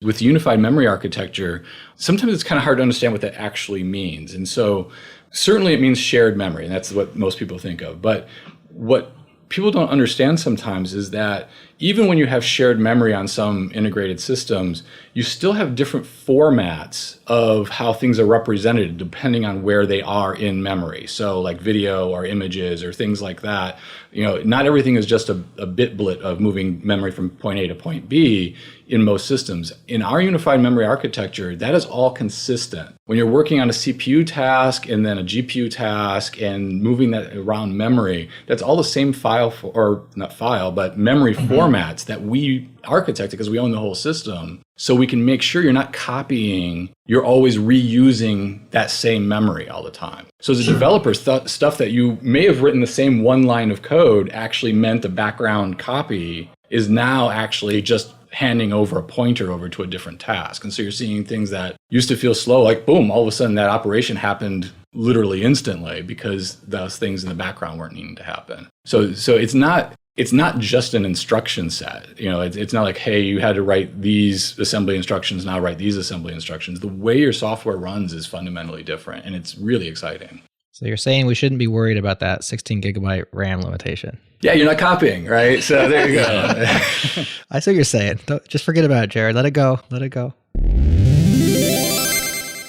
with unified memory architecture, sometimes it's kind of hard to understand what that actually means. And so certainly it means shared memory, and that's what most people think of. But what people don't understand sometimes is that even when you have shared memory on some integrated systems, you still have different formats of how things are represented depending on where they are in memory. So like video or images or things like that. Not everything is just a bitblit of moving memory from point A to point B in most systems. In our unified memory architecture, that is all consistent. When you're working on a CPU task and then a GPU task and moving that around memory, that's all the same memory formats that we architected because we own the whole system. So we can make sure you're not copying, you're always reusing that same memory all the time. So as a developer, stuff that you may have written the same one line of code actually meant the background copy is now actually just handing over a pointer over to a different task. And so you're seeing things that used to feel slow, like boom, all of a sudden that operation happened literally instantly because those things in the background weren't needing to happen. So it's not just an instruction set. It's not like, hey, you had to write these assembly instructions, now write these assembly instructions. The way your software runs is fundamentally different, and it's really exciting. So you're saying we shouldn't be worried about that 16 gigabyte RAM limitation? Yeah, you're not copying, right? So there you go. I see what you're saying. Just forget about it, Jared. Let it go. Let it go.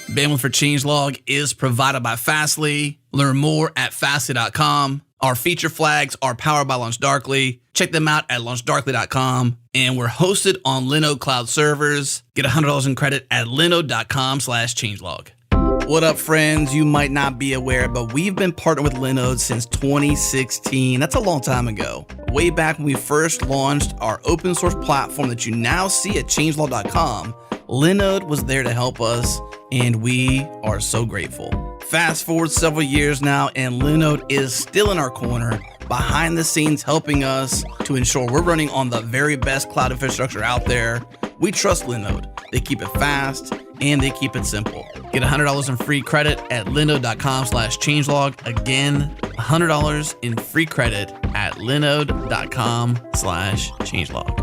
Bandwidth for Changelog is provided by Fastly. Learn more at fastly.com. Our feature flags are powered by LaunchDarkly. Check them out at launchdarkly.com. And we're hosted on Linode Cloud servers. Get $100 in credit at linode.com/changelog. What up, friends? You might not be aware, but we've been partnered with Linode since 2016. That's a long time ago. Way back when we first launched our open source platform that you now see at changelog.com, Linode was there to help us, and we are so grateful. Fast forward several years now, and Linode is still in our corner, behind the scenes helping us to ensure we're running on the very best cloud infrastructure out there. We trust Linode. They keep it fast, and they keep it simple. Get $100 in free credit at linode.com/changelog. Again, $100 in free credit at linode.com/changelog.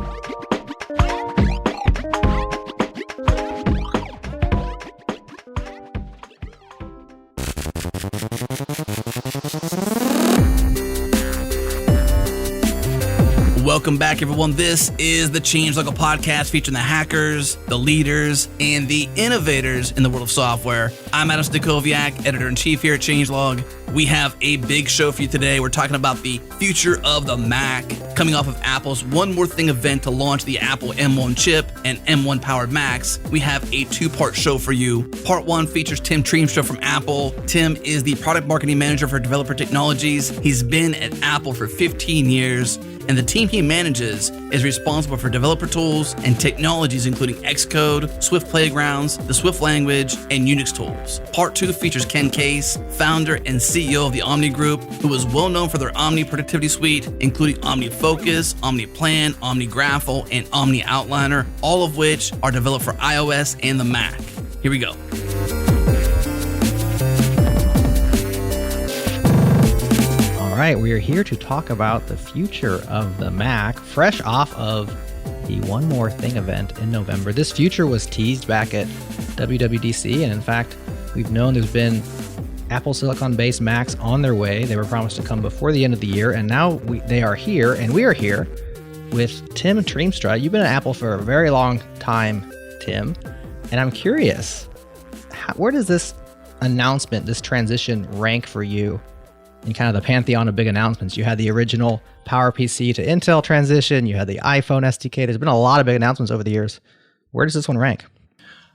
Welcome back, everyone. This is the Changelog podcast featuring the hackers, the leaders, and the innovators in the world of software. I'm Adam Stacoviak, editor-in-chief here at Changelog. We have a big show for you today. We're talking about the future of the Mac, coming off of Apple's One More Thing event to launch the Apple M1 chip and M1-powered Macs. We have a two-part show for you. Part one features Tim Triemstra from Apple. Tim is the product marketing manager for developer technologies. He's been at Apple for 15 years. And the team he manages is responsible for developer tools and technologies including Xcode, Swift Playgrounds, the Swift language, and UNIX tools. Part 2 features Ken Case, founder and CEO of the Omni Group, who is well known for their Omni Productivity Suite, including OmniFocus, OmniPlan, OmniGraffle, and OmniOutliner, all of which are developed for iOS and the Mac. Here we go. All right, we are here to talk about the future of the Mac, fresh off of the One More Thing event in November. This future was teased back at WWDC, and in fact, we've known there's been Apple Silicon-based Macs on their way. They were promised to come before the end of the year, and now they are here, and we are here with Tim Triemstra. You've been at Apple for a very long time, Tim, and I'm curious, where does this announcement, this transition rank for you in kind of the pantheon of big announcements? You had the original PowerPC to Intel transition. You had the iPhone SDK. There's been a lot of big announcements over the years. Where does this one rank?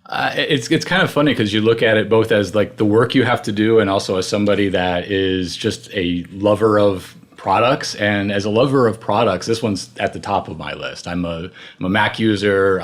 It's kind of funny because you look at it both as like the work you have to do and also as somebody that is just a lover of products. And as a lover of products, this one's at the top of my list. I'm a Mac user.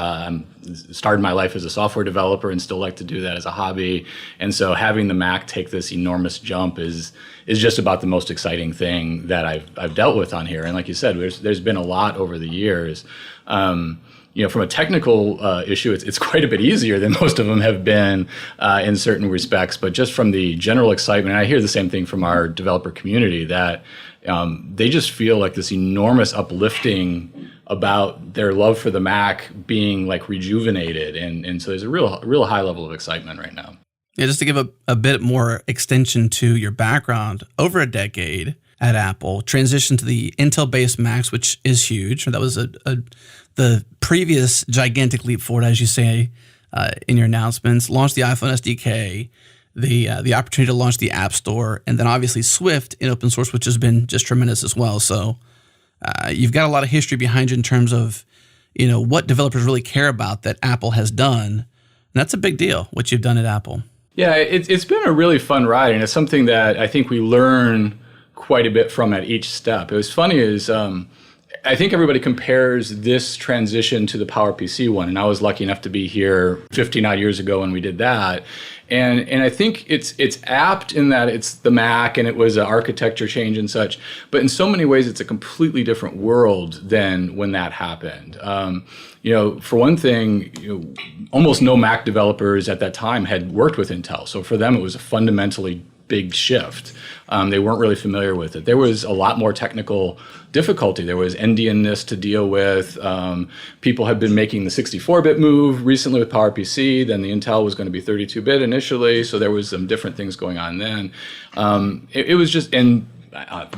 Started my life as a software developer and still like to do that as a hobby. And so having the Mac take this enormous jump is just about the most exciting thing that I've dealt with on here. And like you said, there's been a lot over the years. From a technical issue, it's quite a bit easier than most of them have been in certain respects. But just from the general excitement, and I hear the same thing from our developer community, that they just feel like this enormous uplifting about their love for the Mac being like rejuvenated. And so there's a real high level of excitement right now. Yeah, just to give a bit more extension to your background, over a decade at Apple, transitioned to the Intel-based Macs, which is huge. That was the previous gigantic leap forward, as you say in your announcements. Launched the iPhone SDK, the opportunity to launch the App Store, and then obviously Swift in open source, which has been just tremendous as well. So you've got a lot of history behind you in terms of what developers really care about that Apple has done. And that's a big deal, what you've done at Apple. Yeah, it's been a really fun ride, and it's something that I think we learn quite a bit from at each step. It was funny is I think everybody compares this transition to the PowerPC one, and I was lucky enough to be here 15 odd years ago when we did that. And I think it's apt in that it's the Mac and it was an architecture change and such, but in so many ways it's a completely different world than when that happened. For one thing, almost no Mac developers at that time had worked with Intel, so for them it was a fundamentally big shift. They weren't really familiar with it. There was a lot more technical difficulty. There was endianness to deal with. People had been making the 64-bit move recently with PowerPC. Then the Intel was going to be 32-bit initially, so there was some different things going on then. It was just, and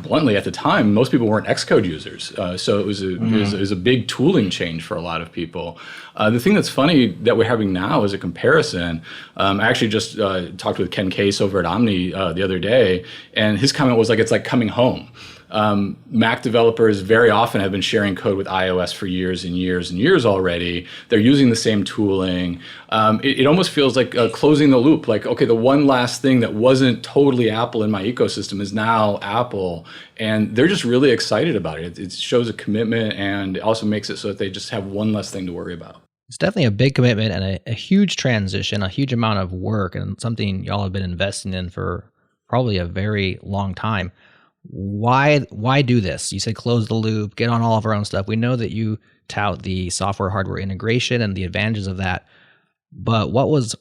bluntly at the time, most people weren't Xcode users. So it was a big tooling change for a lot of people. The thing that's funny that we're having now is a comparison. I actually just talked with Ken Case over at Omni the other day, and his comment was like, it's like coming home. Mac developers very often have been sharing code with iOS for years and years and years already. They're using the same tooling. It almost feels like closing the loop. Like, okay, the one last thing that wasn't totally Apple in my ecosystem is now Apple. And they're just really excited about it. It shows a commitment, and it also makes it so that they just have one less thing to worry about. It's definitely a big commitment and a huge transition, a huge amount of work, and something y'all have been investing in for probably a very long time. Why do this? You said close the loop, get on all of our own stuff. We know that you tout the software hardware integration and the advantages of that. But what was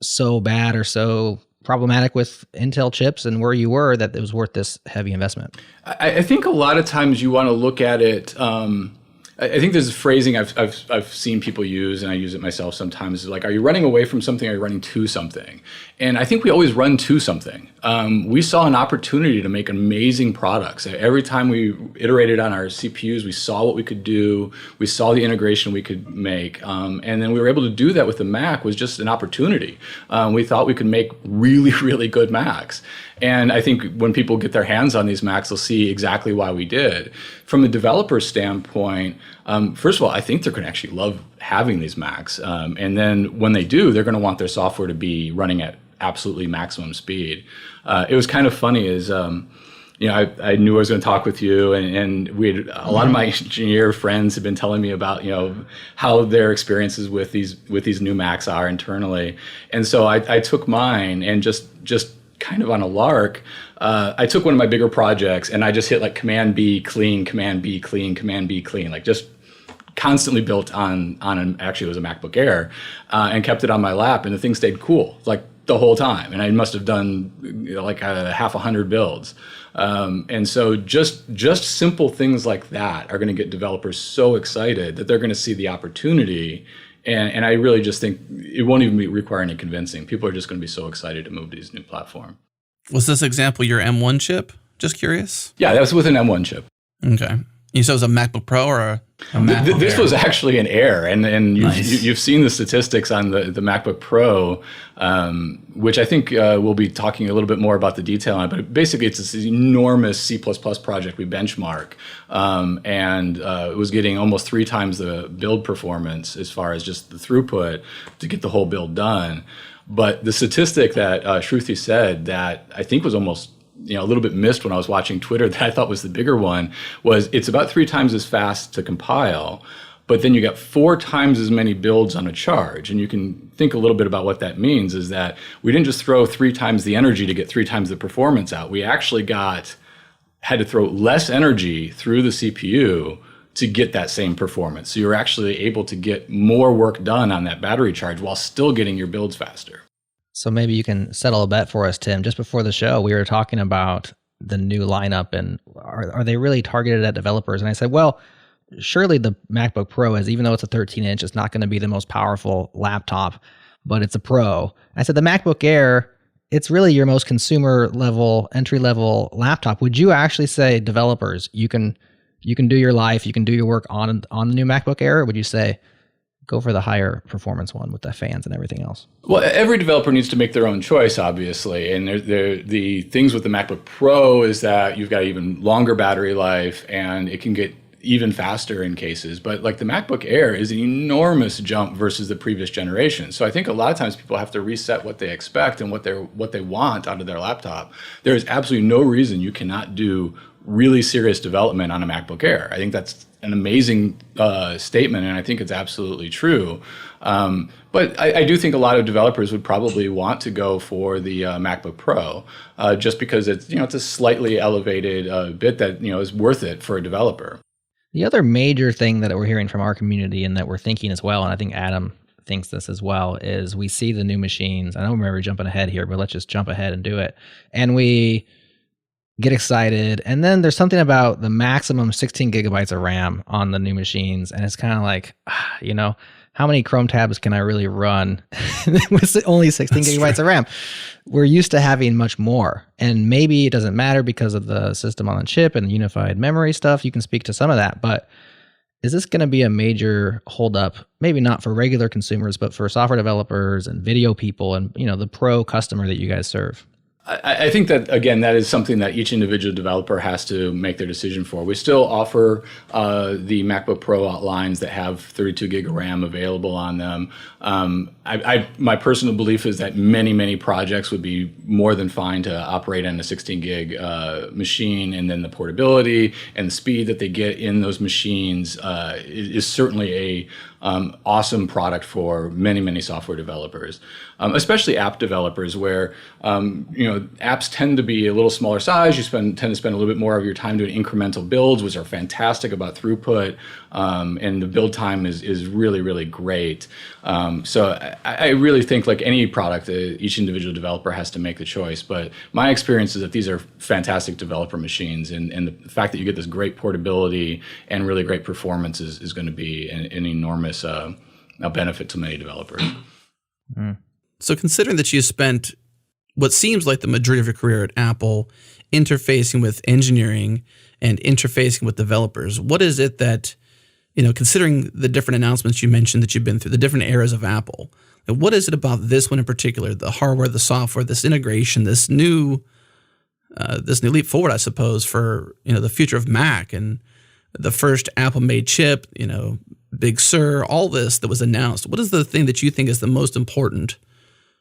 so bad or so problematic with Intel chips and where you were that it was worth this heavy investment? I think a lot of times you want to look at it. I think there's a phrasing I've seen people use, and I use it myself sometimes. Is like, are you running away from something? Or are you running to something? And I think we always run to something. We saw an opportunity to make amazing products. Every time we iterated on our CPUs, we saw what we could do. We saw the integration we could make. And then we were able to do that with the Mac was just an opportunity. We thought we could make really, really good Macs. And I think when people get their hands on these Macs, they'll see exactly why we did. From a developer standpoint, first of all, I think they're going to actually love having these Macs. And then when they do, they're going to want their software to be running at absolutely maximum speed. It was kind of funny is, I knew I was going to talk with you, and we had a lot of my engineer friends have been telling me about, how their experiences with these new Macs are internally. And so I took mine and just kind of on a lark, I took one of my bigger projects and I just hit like Command B clean, Command B clean, Command B clean, like just constantly built on actually it was a MacBook Air, and kept it on my lap, and the thing stayed cool like the whole time. And I must have done like half 100 builds. And so just simple things like that are going to get developers so excited that they're going to see the opportunity. And I really just think it won't even require any convincing. People are just going to be so excited to move to this new platform. Was this example your M1 chip? Just curious. Yeah, that was with an M1 chip. Okay. You said it was a MacBook Pro or a MacBook This Air? Was actually an Air, and Nice. you've seen the statistics on the MacBook Pro, which I think we'll be talking a little bit more about the detail on. But basically, it's this enormous C++ project we benchmark, and it was getting almost 3 times the build performance as far as just the throughput to get the whole build done. But the statistic that Shruti said that I think was almost a little bit missed when I was watching Twitter that I thought was the bigger one was it's about 3 times as fast to compile, but then you got 4 times as many builds on a charge. And you can think a little bit about what that means is that we didn't just throw 3 times the energy to get 3 times the performance out. We actually had to throw less energy through the CPU to get that same performance. So you're actually able to get more work done on that battery charge while still getting your builds faster. So maybe you can settle a bet for us, Tim. Just before the show, we were talking about the new lineup and are they really targeted at developers? And I said, well, surely the MacBook Pro is, even though it's a 13-inch, it's not going to be the most powerful laptop, but it's a Pro. I said the MacBook Air, it's really your most consumer level, entry level laptop. Would you actually say developers, you can do your life, you can do your work on the new MacBook Air? Or would you say go for the higher performance one with the fans and everything else? Well, every developer needs to make their own choice, obviously. And the things with the MacBook Pro is that you've got even longer battery life, and it can get even faster in cases. But like the MacBook Air is an enormous jump versus the previous generation. So I think a lot of times people have to reset what they expect and what they want out of their laptop. There is absolutely no reason you cannot do really serious development on a MacBook Air. I think that's an amazing statement, and I think it's absolutely true. But I do think a lot of developers would probably want to go for the MacBook Pro, just because it's a slightly elevated bit that is worth it for a developer. The other major thing that we're hearing from our community and that we're thinking as well, and I think Adam thinks this as well, is we see the new machines. I don't remember jumping ahead here, but let's just jump ahead and do it. And we get excited. And then there's something about the maximum 16 gigabytes of RAM on the new machines. And it's kind of like, how many Chrome tabs can I really run with only 16 gigabytes of RAM? We're used to having much more. And maybe it doesn't matter because of the system on the chip and unified memory stuff. You can speak to some of that. But is this going to be a major holdup? Maybe not for regular consumers, but for software developers and video people and the pro customer that you guys serve? I think that, again, that is something that each individual developer has to make their decision for. We still offer the MacBook Pro lines that have 32 gig of RAM available on them. My personal belief is that many projects would be more than fine to operate on a 16 gig machine, and then the portability and the speed that they get in those machines is certainly a awesome product for many software developers, especially app developers, where apps tend to be a little smaller size. You tend to spend a little bit more of your time doing incremental builds, which are fantastic about throughput, and the build time is really great. So I really think, like any product, each individual developer has to make the choice. But my experience is that these are fantastic developer machines, and the fact that you get this great portability and really great performance is going to be an enormous benefit to many developers. Mm. So considering that you spent what seems like the majority of your career at Apple interfacing with engineering and interfacing with developers, what is it that, considering the different announcements you mentioned that you've been through, the different eras of Apple, what is it about this one in particular, the hardware, the software, this integration, this new leap forward, I suppose, for, the future of Mac and the first Apple-made chip, Big Sur, all this that was announced? What is the thing that you think is the most important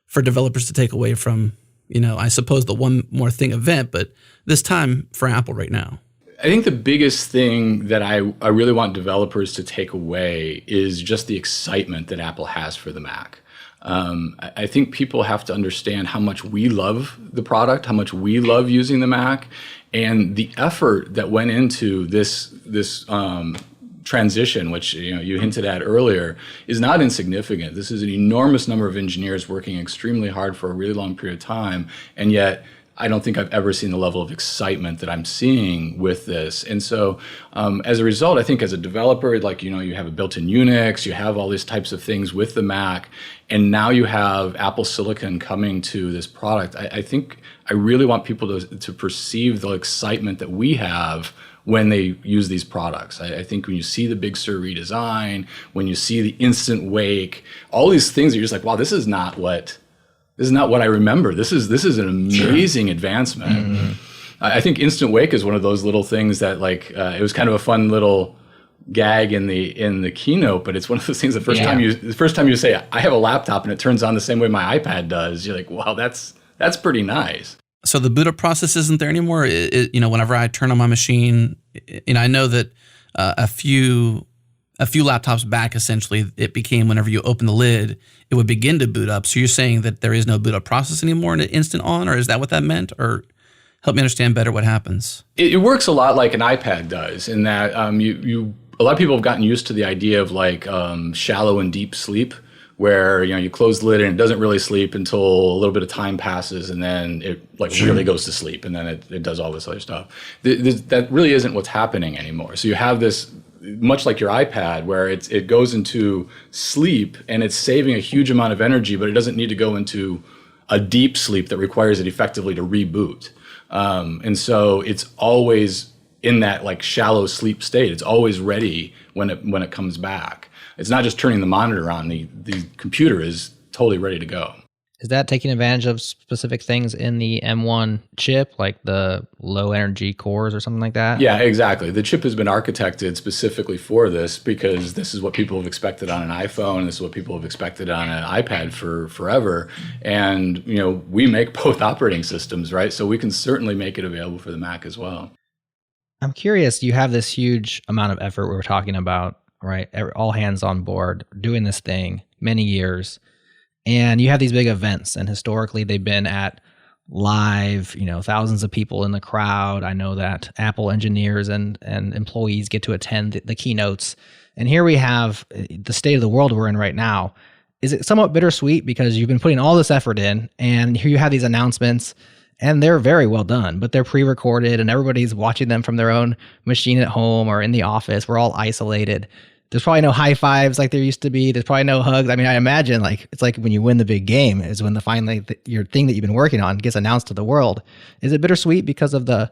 for developers to take away from, I suppose, the One More Thing event, but this time for Apple right now? I think the biggest thing that I really want developers to take away is just the excitement that Apple has for the Mac. I think people have to understand how much we love the product, how much we love using the Mac, and the effort that went into this transition, which you hinted at earlier, is not insignificant. This is an enormous number of engineers working extremely hard for a really long period of time, and yet I don't think I've ever seen the level of excitement that I'm seeing with this. And so as a result, I think as a developer, you have a built-in UNIX, you have all these types of things with the Mac, and now you have Apple Silicon coming to this product. I think I really want people to perceive the excitement that we have when they use these products. I think when you see the Big Sur redesign, when you see the Instant Wake, all these things, you're just like, wow, this is not what I remember. This is an amazing advancement. Mm-hmm. I think Instant Wake is one of those little things that it was kind of a fun little gag in the keynote, but it's one of those things the first time you say, I have a laptop and it turns on the same way my iPad does, you're like, wow, that's pretty nice. So the boot up process isn't there anymore? Whenever I turn on my machine, I know that a few laptops back, essentially, it became whenever you open the lid, it would begin to boot up. So you're saying that there is no boot up process anymore in an instant on, or is that what that meant? Or help me understand better what happens. It works a lot like an iPad does, in that a lot of people have gotten used to the idea of shallow and deep sleep, where you close the lid and it doesn't really sleep until a little bit of time passes, and then it really goes to sleep, and then it does all this other stuff. That really isn't what's happening anymore. So you have this much like your iPad, where it goes into sleep and it's saving a huge amount of energy, but it doesn't need to go into a deep sleep that requires it effectively to reboot. And so it's always in that like shallow sleep state. It's always ready when it comes back. It's not just turning the monitor on. The computer is totally ready to go. Is that taking advantage of specific things in the M1 chip, like the low energy cores or something like that? Yeah, exactly. The chip has been architected specifically for this because this is what people have expected on an iPhone. This is what people have expected on an iPad for forever. And, we make both operating systems, right? So we can certainly make it available for the Mac as well. I'm curious, you have this huge amount of effort we were talking about, right? All hands on board, doing this thing, many years. And you have these big events, and historically they've been at live, thousands of people in the crowd. I know that Apple engineers and employees get to attend the keynotes. And here we have the state of the world we're in right now. Is it somewhat bittersweet because you've been putting all this effort in, and here you have these announcements, and they're very well done, but they're pre-recorded, and everybody's watching them from their own machine at home or in the office. We're all isolated. There's probably no high fives like there used to be. There's probably no hugs. I mean, I imagine it's like when you win the big game is when your thing that you've been working on gets announced to the world. Is it bittersweet because of the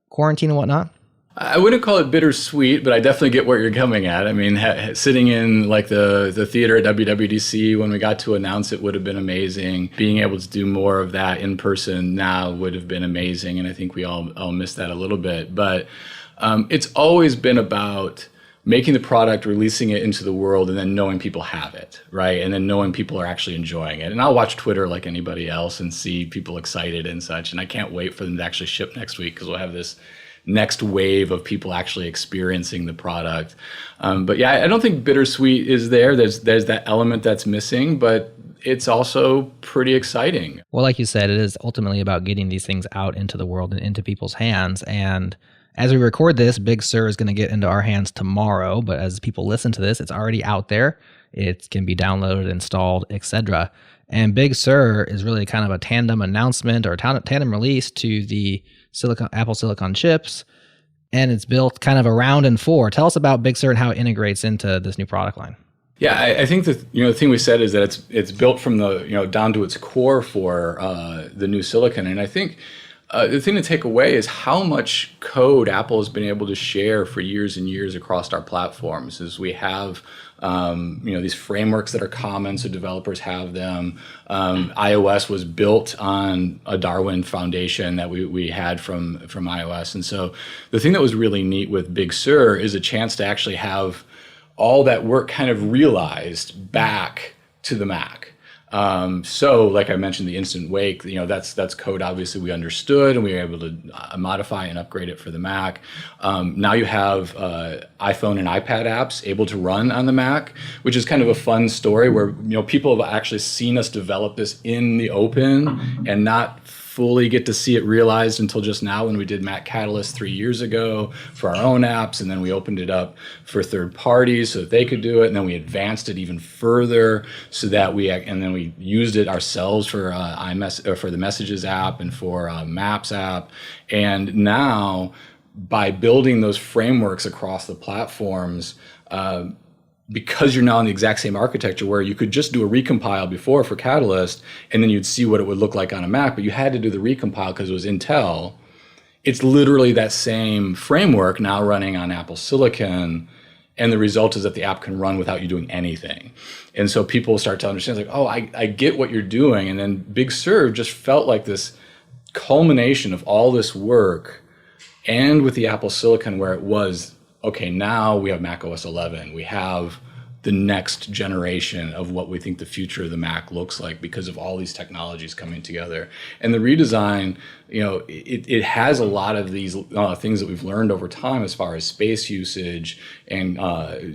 quarantine and whatnot? I wouldn't call it bittersweet, but I definitely get where you're coming at. I mean, sitting in like the theater at WWDC when we got to announce it would have been amazing. Being able to do more of that in person now would have been amazing. And I think we all miss that a little bit. But it's always been about making the product, releasing it into the world, and then knowing people have it, right? And then knowing people are actually enjoying it. And I'll watch Twitter like anybody else and see people excited and such. And I can't wait for them to actually ship next week because we'll have this next wave of people actually experiencing the product. But yeah, I don't think bittersweet is there. There's that element that's missing, but it's also pretty exciting. Well, like you said, it is ultimately about getting these things out into the world and into people's hands. And as we record this, Big Sur is going to get into our hands tomorrow, but as people listen to this, it's already out there. It can be downloaded, installed, etc. And Big Sur is really kind of a tandem announcement or a tandem release to the Apple Silicon chips, and it's built kind of around and for. Tell us about Big Sur and how it integrates into this new product line. Yeah, I think that the thing we said is that it's built from the down to its core for the new silicon, and I think. The thing to take away is how much code Apple has been able to share for years and years across our platforms. As we have, these frameworks that are common, so developers have them. iOS was built on a Darwin foundation that we had from iOS, and so the thing that was really neat with Big Sur is a chance to actually have all that work kind of realized back to the Mac. So like I mentioned, the instant wake, that's code obviously we understood and we were able to modify and upgrade it for the Mac. Now you have iPhone and iPad apps able to run on the Mac, which is kind of a fun story where people have actually seen us develop this in the open and not fully get to see it realized until just now when we did Mac Catalyst 3 years ago for our own apps, and then we opened it up for third parties so that they could do it, and then we advanced it even further so that we used it ourselves for for the Messages app and for Maps app, and now by building those frameworks across the platforms. Because you're now in the exact same architecture where you could just do a recompile before for Catalyst and then you'd see what it would look like on a Mac, but you had to do the recompile because it was Intel. It's literally that same framework now running on Apple Silicon, and the result is that the app can run without you doing anything. And so people start to understand, I get what you're doing. And then Big Sur just felt like this culmination of all this work, and with the Apple Silicon where it was, okay, now we have Mac OS 11. We have the next generation of what we think the future of the Mac looks like because of all these technologies coming together. And the redesign, it has a lot of these things that we've learned over time as far as space usage and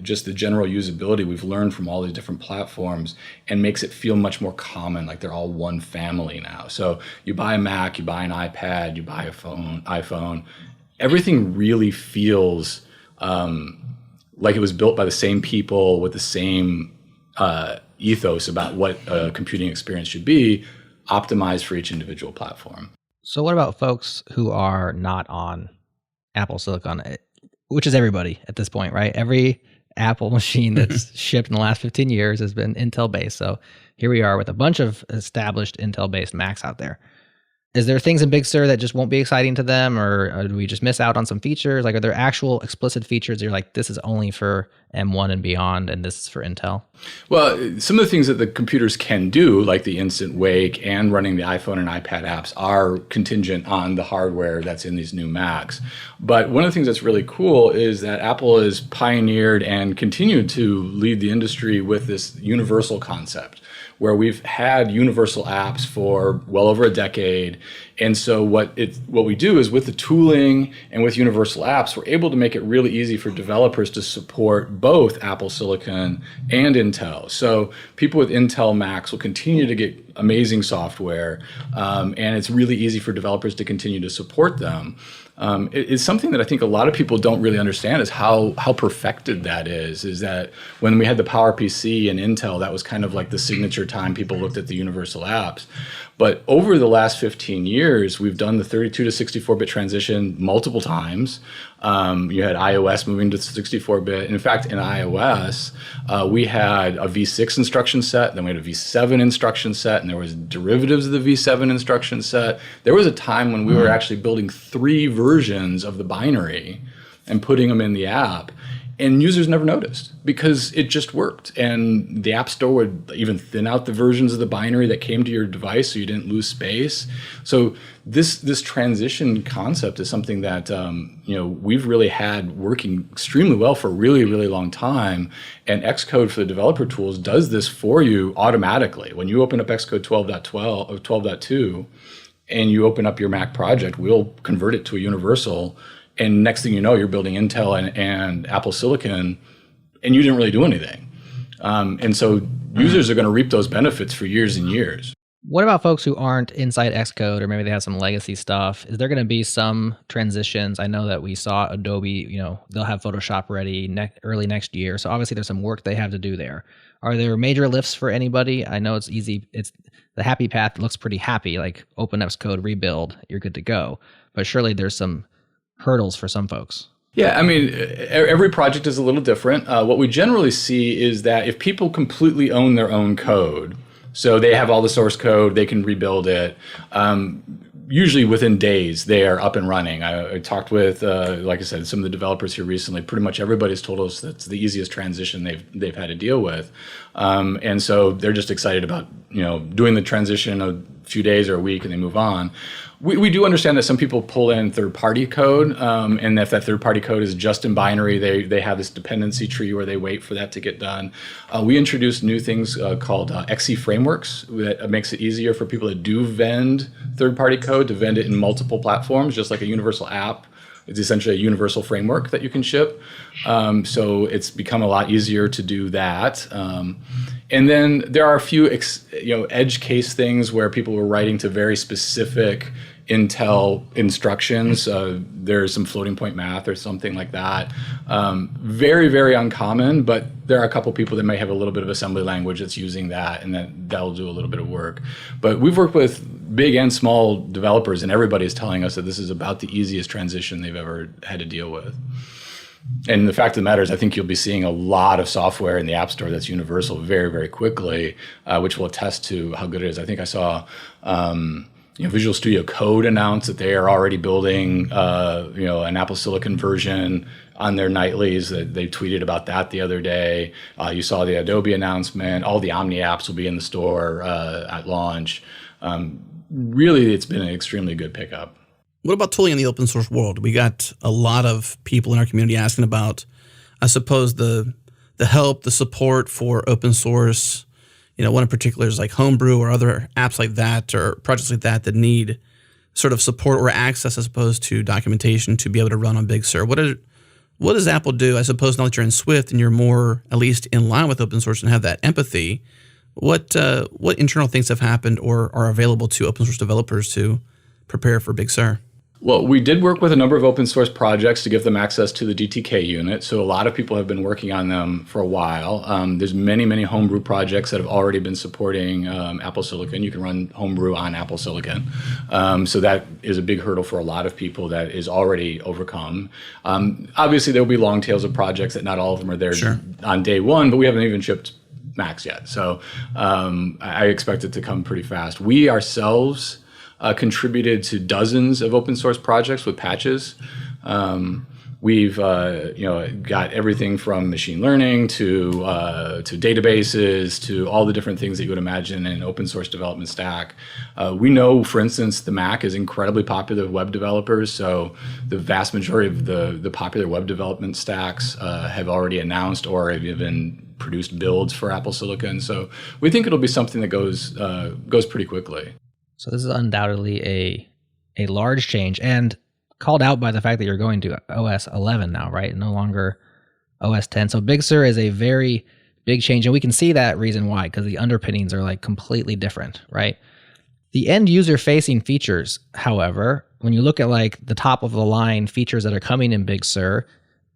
just the general usability we've learned from all these different platforms, and makes it feel much more common, like they're all one family now. So you buy a Mac, you buy an iPad, you buy a iPhone, everything really feels like it was built by the same people with the same ethos about what a computing experience should be, optimized for each individual platform. So what about folks who are not on Apple Silicon? which is everybody at this point, right? Every Apple machine that's shipped in the last 15 years has been Intel-based. So here we are with a bunch of established Intel-based Macs out there. Is there things in Big Sur that just won't be exciting to them, or do we just miss out on some features? Like, are there actual explicit features that you're like, this is only for M1 and beyond, and this is for Intel? Well, some of the things that the computers can do, like the instant wake and running the iPhone and iPad apps, are contingent on the hardware that's in these new Macs. But one of the things that's really cool is that Apple has pioneered and continued to lead the industry with this universal concept, where we've had universal apps for well over a decade. And so what we do is, with the tooling and with universal apps, we're able to make it really easy for developers to support both Apple Silicon and Intel. So people with Intel Macs will continue to get amazing software, and it's really easy for developers to continue to support them. It's something that I think a lot of people don't really understand is how perfected that is that when we had the PowerPC and Intel, that was kind of like the signature time people looked at the universal apps. But over the last 15 years, we've done the 32 to 64-bit transition multiple times. You had iOS moving to 64-bit. In fact, in iOS, we had a V6 instruction set, then we had a V7 instruction set, and there was derivatives of the V7 instruction set. There was a time when we were actually building 3 versions of the binary and putting them in the app. And users never noticed because it just worked. And the App Store would even thin out the versions of the binary that came to your device so you didn't lose space. So this transition concept is something that we've really had working extremely well for a really, really long time. And Xcode for the developer tools does this for you automatically. When you open up Xcode 12.12 or 12.2 and you open up your Mac project, we'll convert it to a universal. And next thing you know, you're building Intel and Apple Silicon, and you didn't really do anything. And so users are going to reap those benefits for years and years. What about folks who aren't inside Xcode, or maybe they have some legacy stuff? Is there going to be some transitions? I know that we saw Adobe, they'll have Photoshop ready early next year. So obviously there's some work they have to do there. Are there major lifts for anybody? I know it's easy. It's the happy path looks pretty happy, like open Xcode, rebuild, you're good to go. But surely there's some hurdles for some folks. Yeah, I mean, every project is a little different. What we generally see is that if people completely own their own code, so they have all the source code, they can rebuild it. Usually within days, they are up and running. I talked with, like I said, some of the developers here recently. Pretty much everybody's told us that's the easiest transition they've had to deal with, and so they're just excited about doing the transition a few days or a week, and they move on. We do understand that some people pull in third-party code, and if that third-party code is just in binary, they have this dependency tree where they wait for that to get done. We introduced new things called XC frameworks that makes it easier for people that do vend third-party code to vend it in multiple platforms, just like a universal app. It's essentially a universal framework that you can ship. So it's become a lot easier to do that. And then there are a few edge case things where people were writing to very specific Intel instructions. There's some floating point math or something like that. Very, very uncommon, but there are a couple people that may have a little bit of assembly language that's using that, and that'll do a little bit of work. But we've worked with big and small developers, and everybody's telling us that this is about the easiest transition they've ever had to deal with. And the fact of the matter is, I think you'll be seeing a lot of software in the App Store that's universal very, very quickly, which will attest to how good it is. I think I saw Visual Studio Code announced that they are already building an Apple Silicon version on their nightlies. They tweeted about that the other day. You saw the Adobe announcement. All the Omni apps will be in the store at launch. Really, it's been an extremely good pickup. What about tooling in the open source world? We got a lot of people in our community asking about, I suppose, the help, the support for open source. One in particular is like Homebrew or other apps like that or projects like that need sort of support or access as opposed to documentation to be able to run on Big Sur. What does Apple do? I suppose now that you're in Swift and you're more at least in line with open source and have that empathy, what internal things have happened or are available to open source developers to prepare for Big Sur? Well, we did work with a number of open source projects to give them access to the DTK unit. So a lot of people have been working on them for a while. There's many homebrew projects that have already been supporting Apple Silicon. You can run homebrew on Apple Silicon. So that is a big hurdle for a lot of people that is already overcome. Obviously, there will be long tails of projects that not all of them are there on day one, but we haven't even shipped Macs yet. So I expect it to come pretty fast. We ourselves contributed to dozens of open source projects with patches. We've got everything from machine learning to databases to all the different things that you would imagine in an open source development stack. We know, for instance, the Mac is incredibly popular with web developers. So the vast majority of the popular web development stacks have already announced or have even produced builds for Apple Silicon. So we think it'll be something that goes pretty quickly. So this is undoubtedly a large change, and called out by the fact that you're going to OS 11 now, right? No longer OS 10. So Big Sur is a very big change, and we can see that reason why, because the underpinnings are like completely different, right? The end user facing features, however, when you look at like the top of the line features that are coming in Big Sur,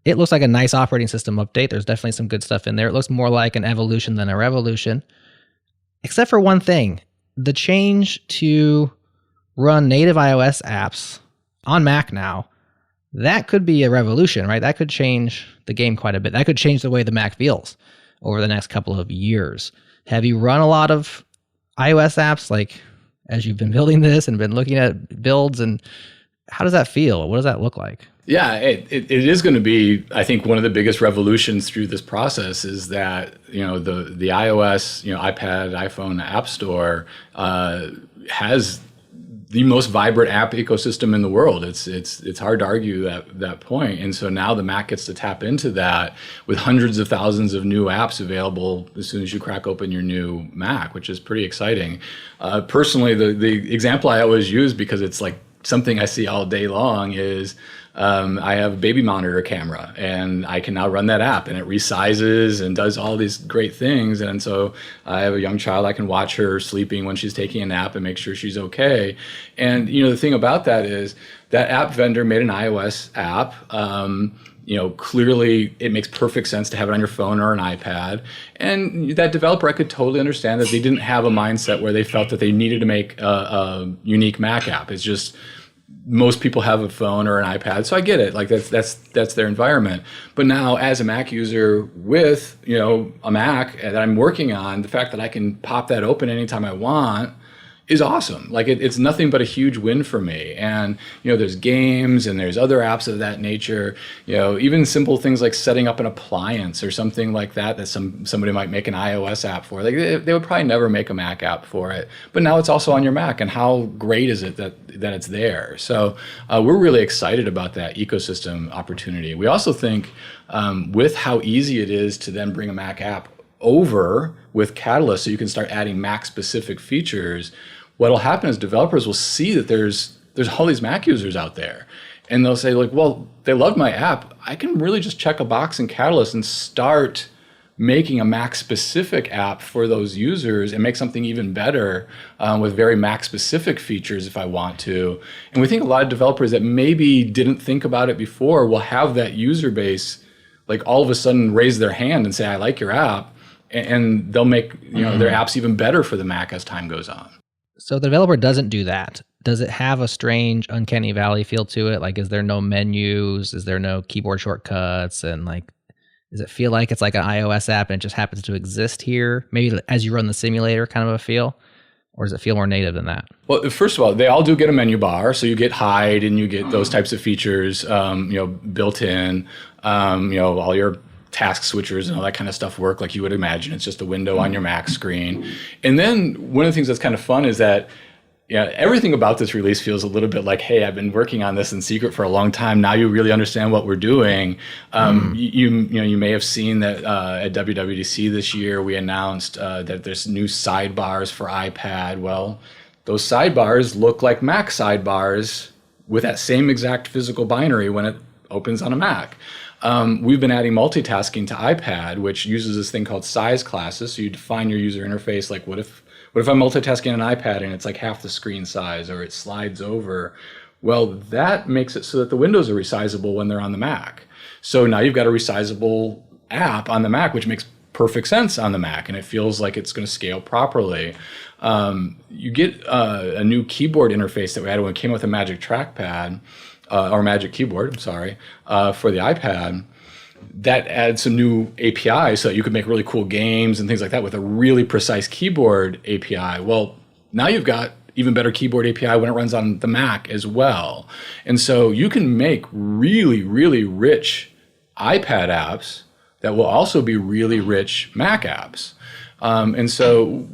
it looks like a nice operating system update. There's definitely some good stuff in there. It looks more like an evolution than a revolution, except for one thing. The change to run native iOS apps on Mac now, that could be a revolution, right? That could change the game quite a bit. That could change the way the Mac feels over the next couple of years. Have you run a lot of iOS apps, like as you've been building this and been looking at builds, and how does that feel? What does that look like? Yeah, it is going to be, I think, one of the biggest revolutions through this process is that, the iOS, iPad, iPhone App Store has the most vibrant app ecosystem in the world. It's hard to argue that point. And so now the Mac gets to tap into that with hundreds of thousands of new apps available as soon as you crack open your new Mac, which is pretty exciting. Personally, the example I always use, because it's like something I see all day long, is I have a baby monitor camera, and I can now run that app, and it resizes and does all these great things. And so I have a young child, I can watch her sleeping when she's taking a nap and make sure she's okay. And the thing about that is that app vendor made an iOS app. Clearly it makes perfect sense to have it on your phone or an iPad. And that developer, I could totally understand that they didn't have a mindset where they felt that they needed to make a unique Mac app. It's just, most people have a phone or an iPad, so I get it. Like that's their environment. But now, as a Mac user with a Mac that I'm working on, the fact that I can pop that open anytime I want is awesome. Like it's nothing but a huge win for me. And there's games and there's other apps of that nature. Even simple things like setting up an appliance or something like that somebody might make an iOS app for. Like they would probably never make a Mac app for it. But now it's also on your Mac, and how great is it that it's there? So we're really excited about that ecosystem opportunity. We also think with how easy it is to then bring a Mac app over with Catalyst, so you can start adding Mac-specific features, what'll happen is developers will see that there's all these Mac users out there, and they'll say, like, well, they love my app. I can really just check a box in Catalyst and start making a Mac-specific app for those users and make something even better with very Mac-specific features if I want to. And we think a lot of developers that maybe didn't think about it before will have that user base, like, all of a sudden raise their hand and say, I like your app, and they'll make their apps even better for the Mac as time goes on. So the developer doesn't do that. Does it have a strange uncanny valley feel to it? Like, is there no menus? Is there no keyboard shortcuts? And like, does it feel like it's like an iOS app and it just happens to exist here? Maybe as you run the simulator kind of a feel? Or does it feel more native than that? Well, first of all, they all do get a menu bar. So you get hide and you get those types of features, built in, all your task switchers and all that kind of stuff work like you would imagine. It's just a window on your Mac screen. And then one of the things that's kind of fun is that everything about this release feels a little bit like, hey, I've been working on this in secret for a long time. Now you really understand what we're doing. You may have seen that at WWDC this year, we announced that there's new sidebars for iPad. Well, those sidebars look like Mac sidebars with that same exact physical binary when it opens on a Mac. We've been adding multitasking to iPad, which uses this thing called size classes. So you define your user interface, like what if I'm multitasking on an iPad and it's like half the screen size, or it slides over? Well, that makes it so that the windows are resizable when they're on the Mac. So now you've got a resizable app on the Mac, which makes perfect sense on the Mac, and it feels like it's going to scale properly. You get a new keyboard interface that we had when it came with a Magic Trackpad, or Magic Keyboard, I'm sorry, for the iPad. That adds some new APIs so that you could make really cool games and things like that with a really precise keyboard API. Well, now you've got even better keyboard API when it runs on the Mac as well. And so you can make really, really rich iPad apps that will also be really rich Mac apps. And so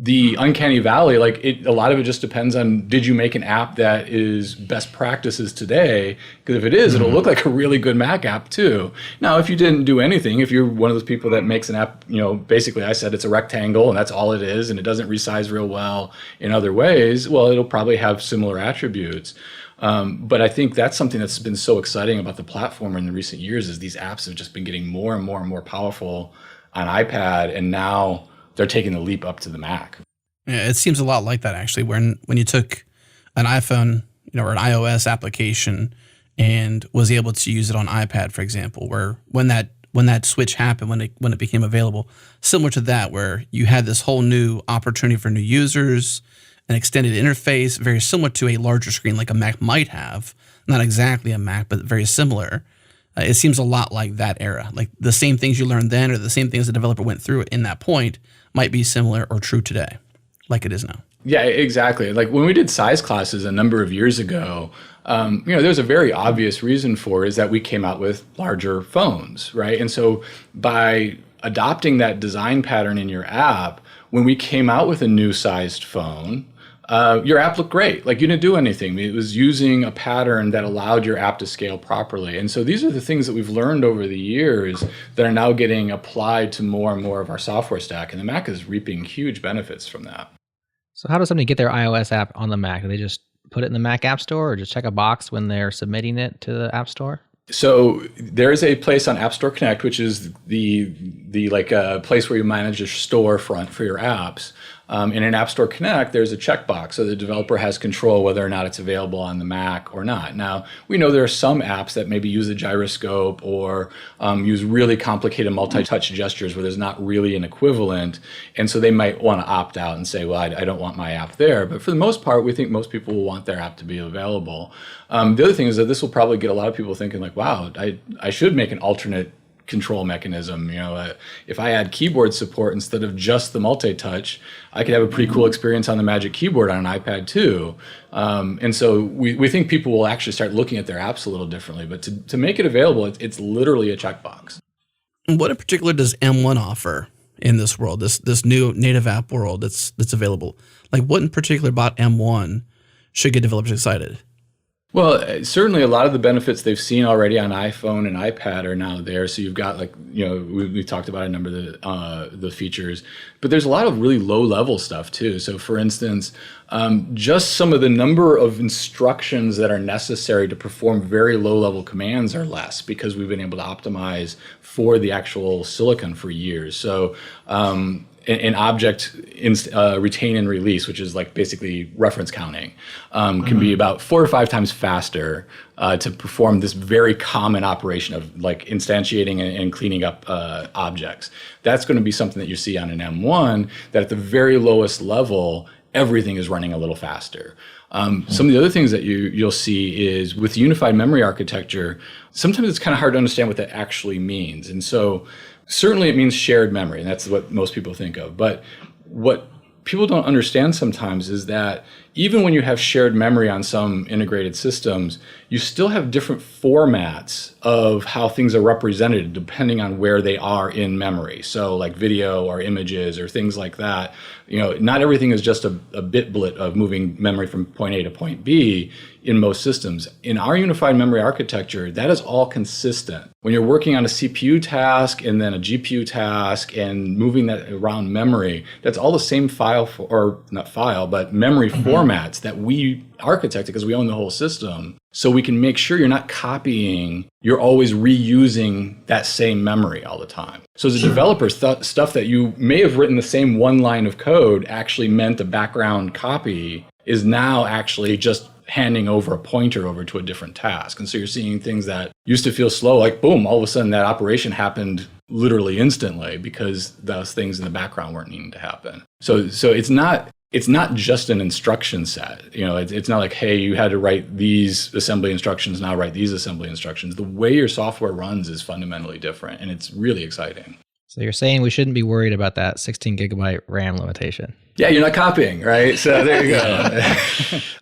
the uncanny valley, a lot of it just depends on, did you make an app that is best practices today? Because if it is, it'll look like a really good Mac app too. Now, if you didn't do anything, if you're one of those people that makes an app, basically I said it's a rectangle and that's all it is, and it doesn't resize real well in other ways, well, it'll probably have similar attributes. But I think that's something that's been so exciting about the platform in the recent years is these apps have just been getting more and more and more powerful on iPad, and now they're taking the leap up to the Mac. Yeah, it seems a lot like that actually. When you took an iPhone, or an iOS application, and was able to use it on iPad, for example, where when that switch happened, when it became available, similar to that, where you had this whole new opportunity for new users, an extended interface, very similar to a larger screen like a Mac might have, not exactly a Mac, but very similar. It seems a lot like that era. Like the same things you learned then or the same things the developer went through in that point might be similar or true today, like it is now. Yeah, exactly. Like when we did size classes a number of years ago, there's a very obvious reason for it is that we came out with larger phones, right? And so by adopting that design pattern in your app, when we came out with a new sized phone, your app looked great. Like you didn't do anything. It was using a pattern that allowed your app to scale properly. And so these are the things that we've learned over the years that are now getting applied to more and more of our software stack. And the Mac is reaping huge benefits from that. So how does somebody get their iOS app on the Mac? Do they just put it in the Mac App Store or just check a box when they're submitting it to the App Store? So there's a place on App Store Connect, which is the place where you manage your storefront for your apps. In an App Store Connect, there's a checkbox, so the developer has control whether or not it's available on the Mac or not. Now, we know there are some apps that maybe use a gyroscope or use really complicated multi-touch gestures where there's not really an equivalent, and so they might want to opt out and say, well, I don't want my app there. But for the most part, we think most people will want their app to be available. The other thing is that this will probably get a lot of people thinking like, wow, I should make an alternate control mechanism. If I add keyboard support instead of just the multi-touch, I could have a pretty cool experience on the Magic Keyboard on an iPad too. And so we think people will actually start looking at their apps a little differently. But to make it available, it's literally a checkbox. What in particular does M1 offer in this world, this new native app world that's available? Like what in particular about M1 should get developers excited? Well, certainly a lot of the benefits they've seen already on iPhone and iPad are now there. So you've got we talked about a number of the features, but there's a lot of really low level stuff too. So for instance, just some of the number of instructions that are necessary to perform very low level commands are less because we've been able to optimize for the actual silicon for years. So an object retain and release, which is like basically reference counting, can be about 4 or 5 times faster to perform this very common operation of like instantiating and cleaning up objects. That's going to be something that you see on an M1 that at the very lowest level, everything is running a little faster. Some of the other things that you'll see is with unified memory architecture, sometimes it's kind of hard to understand what that actually means. And so certainly it means shared memory, and that's what most people think of. But what people don't understand sometimes is that even when you have shared memory on some integrated systems, you still have different formats of how things are represented depending on where they are in memory. So like video or images or things like that. Not everything is just a bitblit of moving memory from point A to point B in most systems. In our unified memory architecture, that is all consistent. When you're working on a CPU task and then a GPU task and moving that around memory, that's all the same memory formats that we architected because we own the whole system. So we can make sure you're not copying, you're always reusing that same memory all the time. So as a developer, stuff that you may have written the same one line of code actually meant a background copy is now actually just handing over a pointer over to a different task. And so you're seeing things that used to feel slow, like boom, all of a sudden that operation happened literally instantly because those things in the background weren't needing to happen. So it's not just an instruction set. It's not like, hey, you had to write these assembly instructions, now write these assembly instructions. The way your software runs is fundamentally different, and it's really exciting. So you're saying we shouldn't be worried about that 16 gigabyte RAM limitation? Yeah, you're not copying, right? So there you go.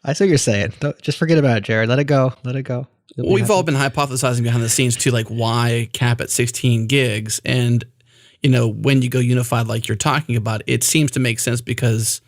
I see what you're saying. Just forget about it, Jared. Let it go. We've all been hypothesizing behind the scenes too, like why cap at 16 gigs? And, when you go unified like you're talking about, it seems to make sense because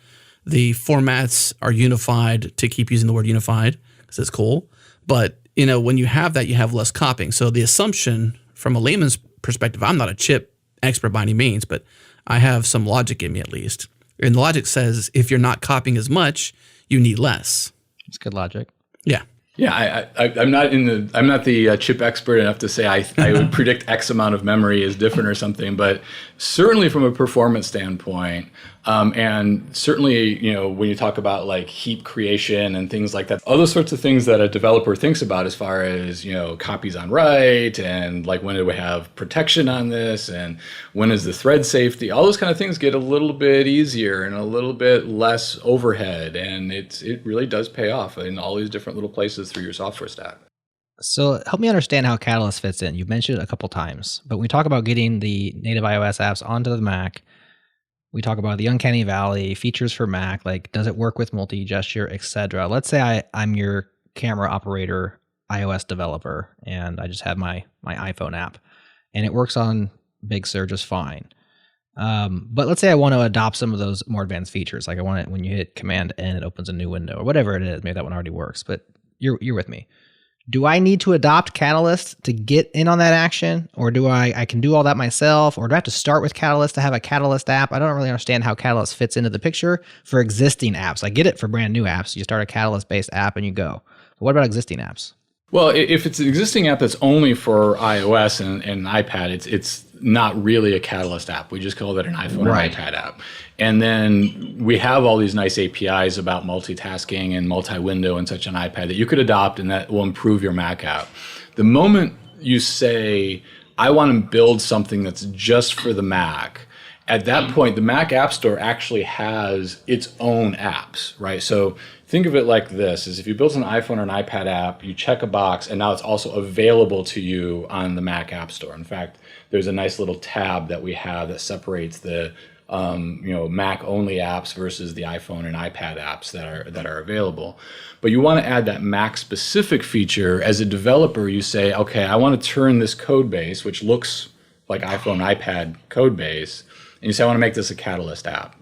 the formats are unified, to keep using the word unified because it's cool. But, when you have that, you have less copying. So the assumption from a layman's perspective, I'm not a chip expert by any means, but I have some logic in me at least. And the logic says if you're not copying as much, you need less. It's good logic. Yeah. Yeah, I'm not the chip expert enough to say I would predict X amount of memory is different or something, but certainly from a performance standpoint, and certainly when you talk about like heap creation and things like that, all those sorts of things that a developer thinks about as far as copies on write and like when do we have protection on this and when is the thread safety, all those kind of things get a little bit easier and a little bit less overhead, and it really does pay off in all these different little places through your software stack. So help me understand how Catalyst fits in. You've mentioned it a couple times, but when we talk about getting the native iOS apps onto the Mac, we talk about the uncanny valley, features for Mac, like does it work with multi-gesture, etc. Let's say I'm your camera operator, iOS developer, and I just have my iPhone app, and it works on Big Sur just fine. But let's say I want to adopt some of those more advanced features, like I want it when you hit Command N, it opens a new window, or whatever it is. Maybe that one already works, but you're with me. Do I need to adopt Catalyst to get in on that action? Or do I can do all that myself? Or do I have to start with Catalyst to have a Catalyst app? I don't really understand how Catalyst fits into the picture for existing apps. I get it for brand new apps. You start a Catalyst-based app and you go. But what about existing apps? Well, if it's an existing app that's only for iOS and iPad, it's not really a Catalyst app. We just call it an iPhone or iPad app. And then we have all these nice APIs about multitasking and multi-window and such on iPad that you could adopt, and that will improve your Mac app. The moment you say, I want to build something that's just for the Mac, at that point, the Mac App Store actually has its own apps, right? So think of it like this, is if you build an iPhone or an iPad app, you check a box, and now it's also available to you on the Mac App Store. In fact, there's a nice little tab that we have that separates the Mac-only apps versus the iPhone and iPad apps that are available. But you want to add that Mac-specific feature. As a developer, you say, okay, I want to turn this code base, which looks like iPhone, iPad code base, and you say, I want to make this a Catalyst app.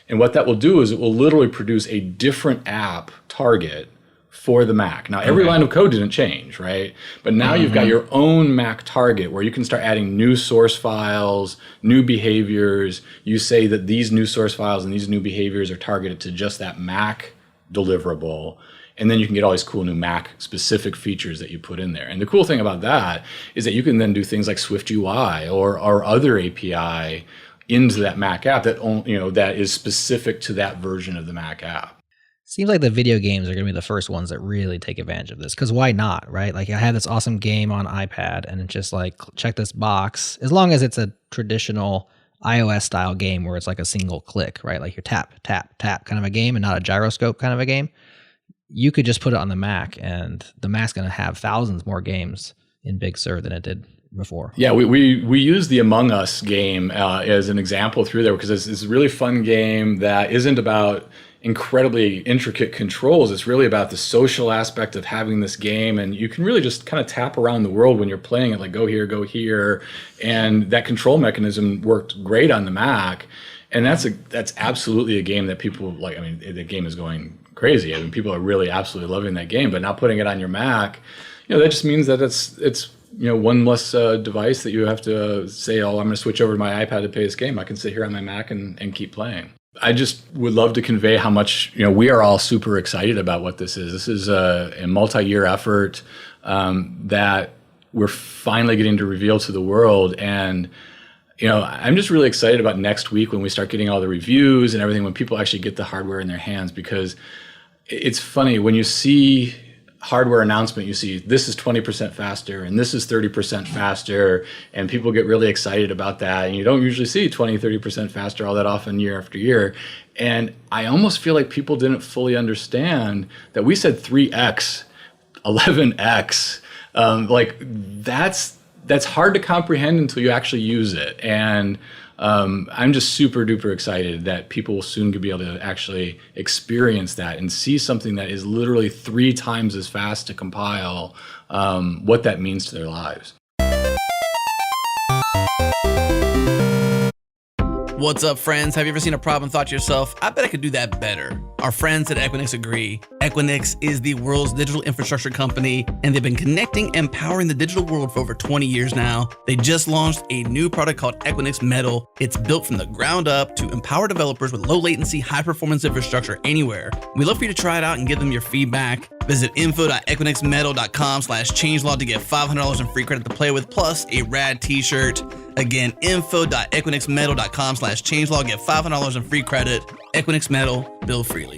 And what that will do is it will literally produce a different app target for the Mac. Now, every line of code didn't change, right? But now you've got your own Mac target where you can start adding new source files, new behaviors. You say that these new source files and these new behaviors are targeted to just that Mac deliverable. And then you can get all these cool new Mac-specific features that you put in there. And the cool thing about that is that you can then do things like Swift UI or other API into that Mac app that that is specific to that version of the Mac app. Seems like the video games are going to be the first ones that really take advantage of this, because why not, right? Like I had this awesome game on iPad and it's just like, check this box. As long as it's a traditional iOS style game where it's like a single click, right? Like your tap, tap, tap kind of a game and not a gyroscope kind of a game. You could just put it on the Mac and the Mac's going to have thousands more games in Big Sur than it did before. Yeah, we use the Among Us game as an example through there because it's a really fun game that isn't about incredibly intricate controls. It's really about the social aspect of having this game, and you can really just kind of tap around the world when you're playing it, like go here, and that control mechanism worked great on the Mac, and that's absolutely a game that people like. I mean, the game is going crazy. I mean, people are really absolutely loving that game, but now putting it on your Mac, that just means that it's one less device that you have to say, oh, I'm going to switch over to my iPad to play this game. I can sit here on my Mac and keep playing. I just would love to convey how much, we are all super excited about what this is. This is a multi-year effort that we're finally getting to reveal to the world. And, I'm just really excited about next week when we start getting all the reviews and everything, when people actually get the hardware in their hands, because it's funny when you see hardware announcement, you see this is 20% faster and this is 30% faster, and people get really excited about that. And you don't usually see 20, 30% faster all that often year after year. And I almost feel like people didn't fully understand that we said 3x, 11x. Like that's hard to comprehend until you actually use it. And I'm just super duper excited that people will soon be able to actually experience that and see something that is literally 3 times as fast to compile, what that means to their lives. What's up, friends? Have you ever seen a problem and thought to yourself, I bet I could do that better? Our friends at Equinix agree. Equinix is the world's digital infrastructure company, and they've been connecting and powering the digital world for over 20 years now. They just launched a new product called Equinix Metal. It's built from the ground up to empower developers with low latency, high performance infrastructure anywhere. We'd love for you to try it out and give them your feedback. Visit info.equinixmetal.com/changelog to get $500 in free credit to play with, plus a rad t-shirt. Again, info.equinixmetal.com/changelog, get $500 in free credit. Equinix Metal, build freely.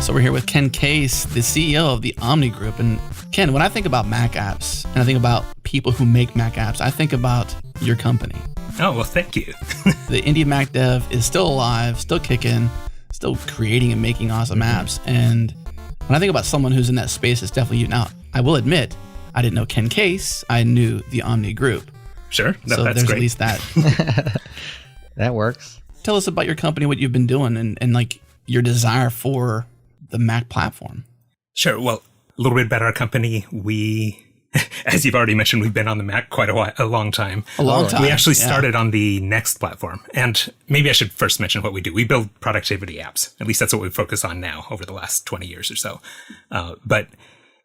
So we're here with Ken Case, the CEO of the Omni Group. And Ken, when I think about Mac apps and I think about people who make Mac apps, I think about your company. Oh, well, thank you. The indie Mac dev is still alive, still kicking, still creating and making awesome apps. And when I think about someone who's in that space, it's definitely you. Now, I will admit, I didn't know Ken Case. I knew the Omni Group. Sure. So that's there's great. at least that. That works. Tell us about your company, what you've been doing, and like your desire for the Mac platform. Sure. Well, a little bit about our company. We, as you've already mentioned, we've been on the Mac quite a long time. A long time. We actually started on the Next platform. And maybe I should first mention what we do. We build productivity apps. At least that's what we focus on now over the last 20 years or so. But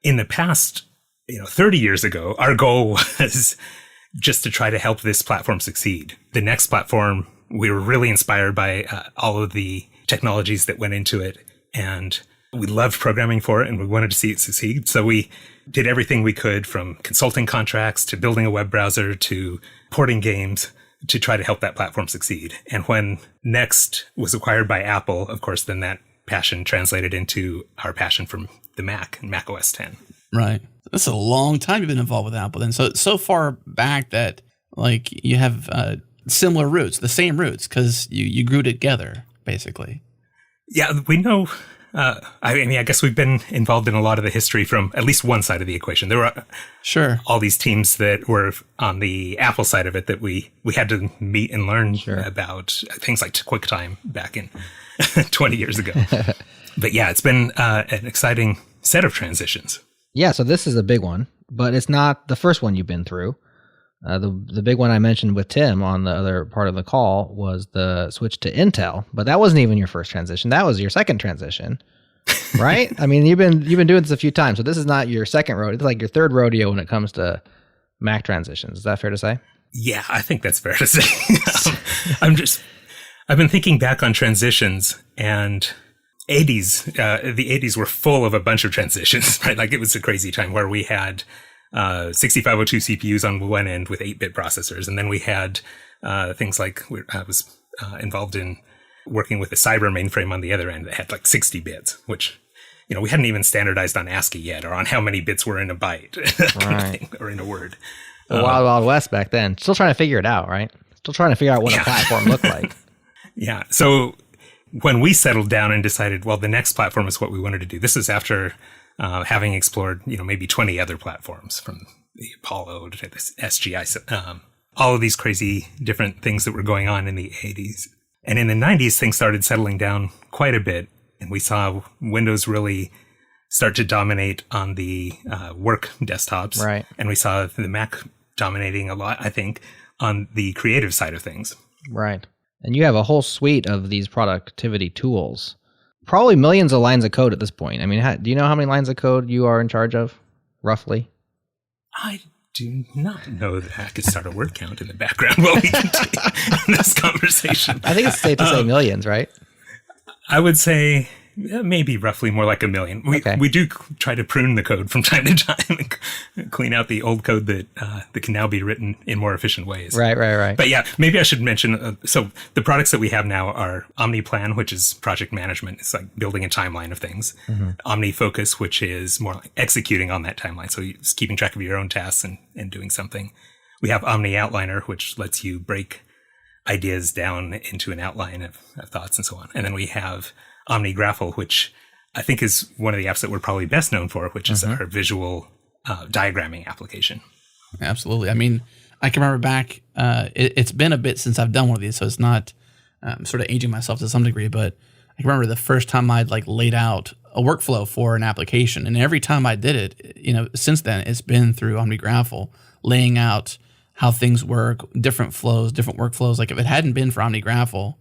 in the past, 30 years ago, our goal was just to try to help this platform succeed. The Next platform, we were really inspired by all of the technologies that went into it. And we loved programming for it and we wanted to see it succeed. So we did everything we could, from consulting contracts to building a web browser to porting games, to try to help that platform succeed. And when Next was acquired by Apple, of course, then that passion translated into our passion from the Mac and Mac OS X. Right. That's a long time you've been involved with Apple then. So far back that like you have similar roots, the same roots, because you grew together, basically. Yeah, we know. I guess we've been involved in a lot of the history from at least one side of the equation. There were all these teams that were on the Apple side of it that we had to meet and learn about, things like QuickTime back in 20 years ago. But yeah, it's been an exciting set of transitions. Yeah, so this is a big one, but it's not the first one you've been through. The big one I mentioned with Tim on the other part of the call was the switch to Intel, but that wasn't even your first transition. That was your second transition, right? I mean, you've been doing this a few times, so this is not your second rodeo. It's like your third rodeo when it comes to Mac transitions. Is that fair to say? Yeah, I think that's fair to say. I've been thinking back on transitions, and the 80s were full of a bunch of transitions, right? Like it was a crazy time where we had 6502 CPUs on one end with 8-bit processors. And then we had things like I was involved in working with a cyber mainframe on the other end that had like 60 bits, which, we hadn't even standardized on ASCII yet or on how many bits were in a byte right. or in a word. The Wild Wild West back then. Still trying to figure it out, right? Still trying to figure out what a platform looked like. Yeah. So when we settled down and decided, well, the Next platform is what we wanted to do. This is after having explored, maybe 20 other platforms, from the Apollo to the SGI, all of these crazy different things that were going on in the 80s. And in the 90s, things started settling down quite a bit. And we saw Windows really start to dominate on the work desktops. Right. And we saw the Mac dominating a lot, I think, on the creative side of things. Right. And you have a whole suite of these productivity tools. Probably millions of lines of code at this point. I mean, do you know how many lines of code you are in charge of, roughly? I do not know that I could start a word count in the background while we continue this conversation. I think it's safe to say millions, right? I would say maybe roughly more like 1 million. We do try to prune the code from time to time and clean out the old code that can now be written in more efficient ways. Right. But yeah, maybe I should mention, so the products that we have now are OmniPlan, which is project management. It's like building a timeline of things. Mm-hmm. OmniFocus, which is more like executing on that timeline. So it's keeping track of your own tasks and doing something. We have OmniOutliner, which lets you break ideas down into an outline of thoughts and so on. And then we have OmniGraffle, which I think is one of the apps that we're probably best known for, which is our visual diagramming application. Absolutely. I mean, I can remember back, it's been a bit since I've done one of these, so it's not sort of aging myself to some degree, but I can remember the first time I'd like laid out a workflow for an application. And every time I did it, since then, it's been through OmniGraffle, laying out how things work, different flows, different workflows. Like if it hadn't been for OmniGraffle,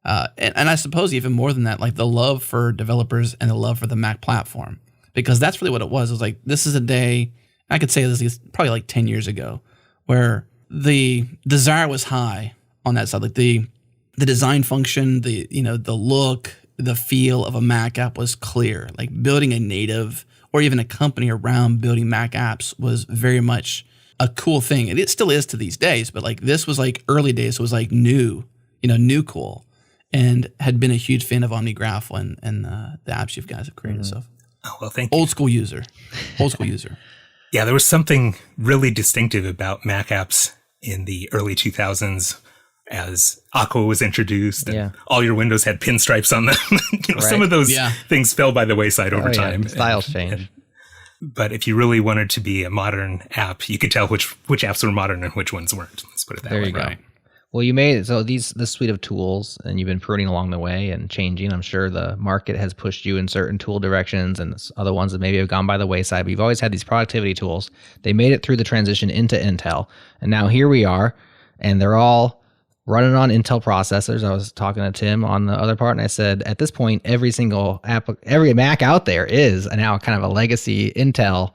and I suppose even more than that, like the love for developers and the love for the Mac platform, because that's really what it was. It was like, this is a day, I could say this is probably like 10 years ago, where the desire was high on that side. Like the design function, the look, the feel of a Mac app was clear. Like building a native or even a company around building Mac apps was very much a cool thing. And it still is to these days, but like this was like early days. So it was like new cool. And had been a huge fan of OmniGraffle and the apps you guys have created. So, well, thank you. Old school user. Yeah, there was something really distinctive about Mac apps in the early 2000s as Aqua was introduced and all your windows had pinstripes on them. Some of those things fell by the wayside over time. Yeah. Styles changed. But if you really wanted to be a modern app, you could tell which apps were modern and which ones weren't. Let's put it that way. There you go. Well, you made this suite of tools, and you've been pruning along the way and changing. I'm sure the market has pushed you in certain tool directions, and other ones that maybe have gone by the wayside. But you've always had these productivity tools. They made it through the transition into Intel, and now here we are, and they're all running on Intel processors. I was talking to Tim on the other part, and I said, at this point, every Mac out there is now kind of a legacy Intel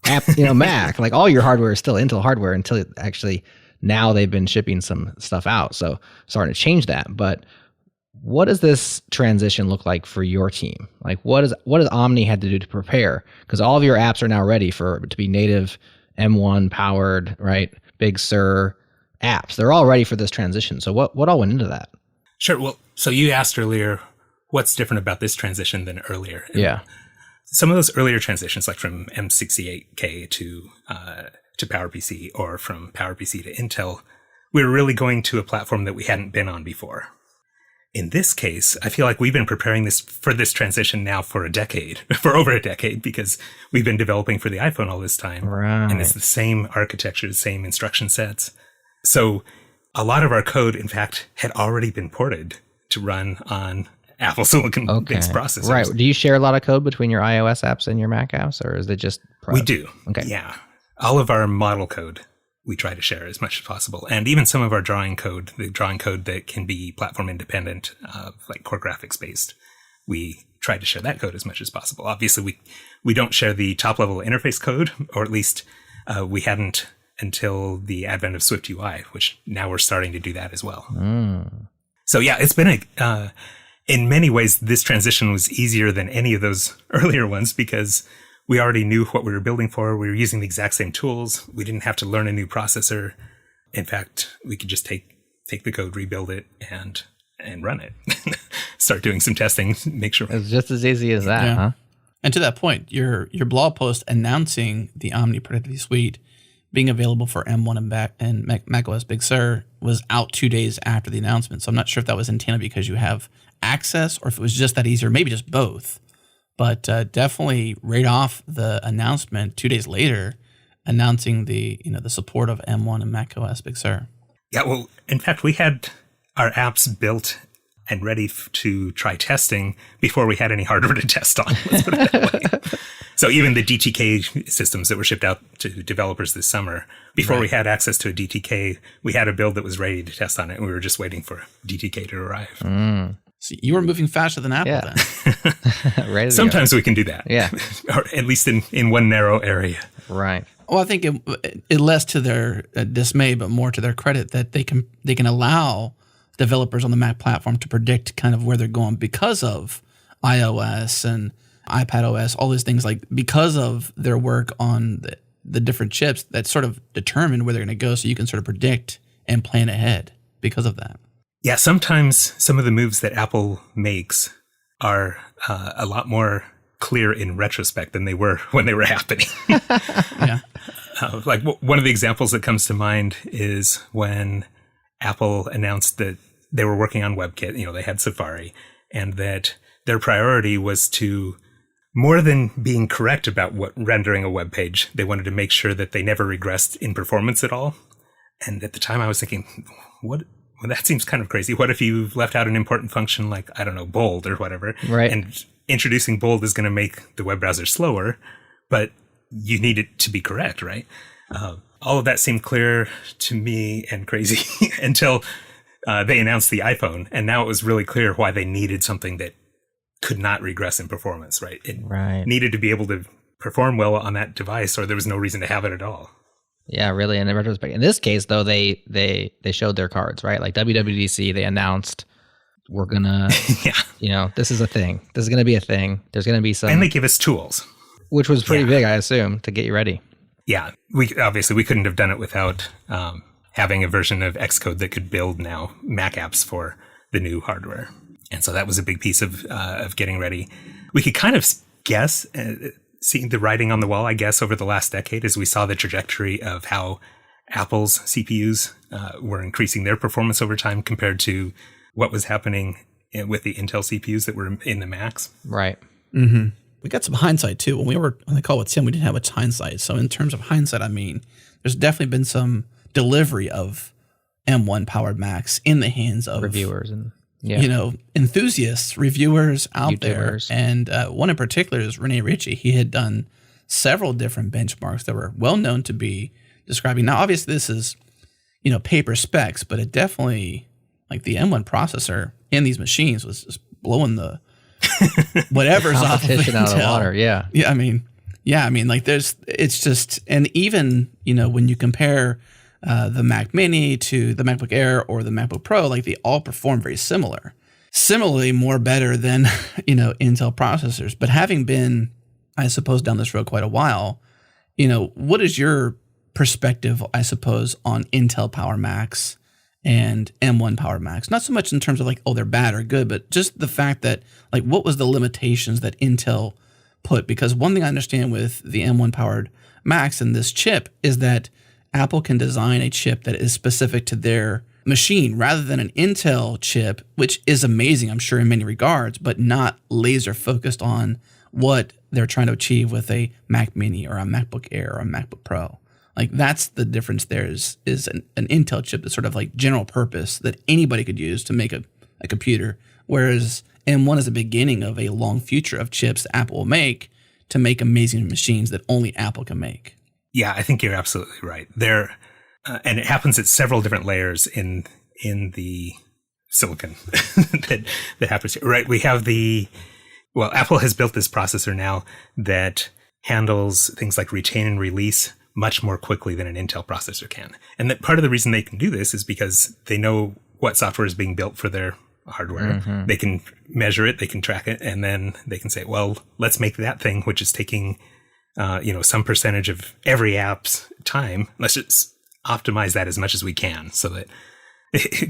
app, Mac. Like all your hardware is still Intel hardware until it actually. Now they've been shipping some stuff out, so starting to change that. But what does this transition look like for your team? Like, what does Omni had to do to prepare? Because all of your apps are now ready to be native M1 powered, right? Big Sur apps. They're all ready for this transition. So what all went into that? Sure. Well, so you asked earlier, what's different about this transition than earlier? Yeah. Some of those earlier transitions, like from M68K to PowerPC or from PowerPC to Intel, we were really going to a platform that we hadn't been on before. In this case, I feel like we've been preparing for this transition now for over a decade, because we've been developing for the iPhone all this time. Right. And it's the same architecture, the same instruction sets. So a lot of our code, in fact, had already been ported to run on Apple Silicon-based processors. Right. Do you share a lot of code between your iOS apps and your Mac apps, or is it just... We do. Okay. Yeah. All of our model code, we try to share as much as possible. And even some of our drawing code, the drawing code that can be platform independent, like core graphics based, we try to share that code as much as possible. Obviously, we don't share the top level interface code, or at least we hadn't until the advent of Swift UI, which now we're starting to do that as well. So yeah, it's been in many ways, this transition was easier than any of those earlier ones, because we already knew what we were building for. We were using the exact same tools. We didn't have to learn a new processor. In fact, we could just take the code, rebuild it, and run it. Start doing some testing, make sure. It's just as easy as that, huh? And to that point, your blog post announcing the Omni Productivity Suite being available for M1 and macOS Big Sur was out 2 days after the announcement. So I'm not sure if that was intended because you have access, or if it was just that easy, or maybe just both. But definitely right off the announcement, 2 days later, announcing the support of M1 and macOS Big Sur. Yeah, well, in fact, we had our apps built and ready to try testing before we had any hardware to test on. Let's put it that way. So even the DTK systems that were shipped out to developers this summer, before we had access to a DTK, we had a build that was ready to test on it, and we were just waiting for DTK to arrive. So you were moving faster than Apple then. Ready to Sometimes we can do that. Yeah. Or at least in one narrow area. Right. Well, I think it less to their dismay, but more to their credit that they can allow developers on the Mac platform to predict kind of where they're going because of iOS and iPadOS, all these things, like because of their work on the different chips that sort of determine where they're going to go. So you can sort of predict and plan ahead because of that. Yeah, sometimes some of the moves that Apple makes are a lot more clear in retrospect than they were when they were happening. Yeah. Like one of the examples that comes to mind is when Apple announced that they were working on WebKit, they had Safari, and that their priority was to, more than being correct about what rendering a web page, they wanted to make sure that they never regressed in performance at all. And at the time I was thinking, well, that seems kind of crazy. What if you left out an important function like, I don't know, bold or whatever? Right. And introducing bold is going to make the web browser slower, but you need it to be correct, right? All of that seemed clear to me and crazy until they announced the iPhone. And now it was really clear why they needed something that could not regress in performance, right? It needed to be able to perform well on that device, or there was no reason to have it at all. Yeah, really. In retrospect, in this case, though, they showed their cards, right? Like WWDC, they announced we're gonna, this is a thing. This is gonna be a thing. There's gonna be some, and they give us tools, which was pretty big, I assume, to get you ready. Yeah, we couldn't have done it without having a version of Xcode that could build now Mac apps for the new hardware, and so that was a big piece of getting ready. We could kind of guess. Seeing the writing on the wall, I guess, over the last decade, as we saw the trajectory of how Apple's CPUs were increasing their performance over time compared to what was happening with the Intel CPUs that were in the Macs. Right. Mm-hmm. We got some hindsight, too. When we were on the call with Tim, we didn't have much hindsight. So in terms of hindsight, I mean, there's definitely been some delivery of M1-powered Macs in the hands of reviewers and enthusiasts, reviewers out YouTubers. there. And one in particular is Rene Ritchie. He had done several different benchmarks that were well known to be describing. Now, obviously, this is, paper specs, but it definitely, like the M1 processor in these machines was just blowing the whatever's off of Intel. Out of water. Yeah. Yeah. I mean, like it's just, and even, when you compare the Mac Mini to the MacBook Air or the MacBook Pro, like they all perform very similar. Similarly, more better than, Intel processors. But having been, I suppose, down this road quite a while, what is your perspective, I suppose, on Intel Power Macs and M1 Power Macs? Not so much in terms of like, oh, they're bad or good, but just the fact that, like, what was the limitations that Intel put? Because one thing I understand with the M1 powered Macs and this chip is that Apple can design a chip that is specific to their machine rather than an Intel chip, which is amazing, I'm sure, in many regards, but not laser focused on what they're trying to achieve with a Mac Mini or a MacBook Air or a MacBook Pro. Like, that's the difference there is an Intel chip that's sort of like general purpose that anybody could use to make a computer, whereas M1 is the beginning of a long future of chips that Apple will make to make amazing machines that only Apple can make. Yeah, I think you're absolutely right. There, and it happens at several different layers in the silicon that happens here. Right, we have Apple has built this processor now that handles things like retain and release much more quickly than an Intel processor can. And that part of the reason they can do this is because they know what software is being built for their hardware. Mm-hmm. They can measure it, they can track it, and then they can say, well, let's make that thing, which is taking some percentage of every app's time. Let's just optimize that as much as we can so that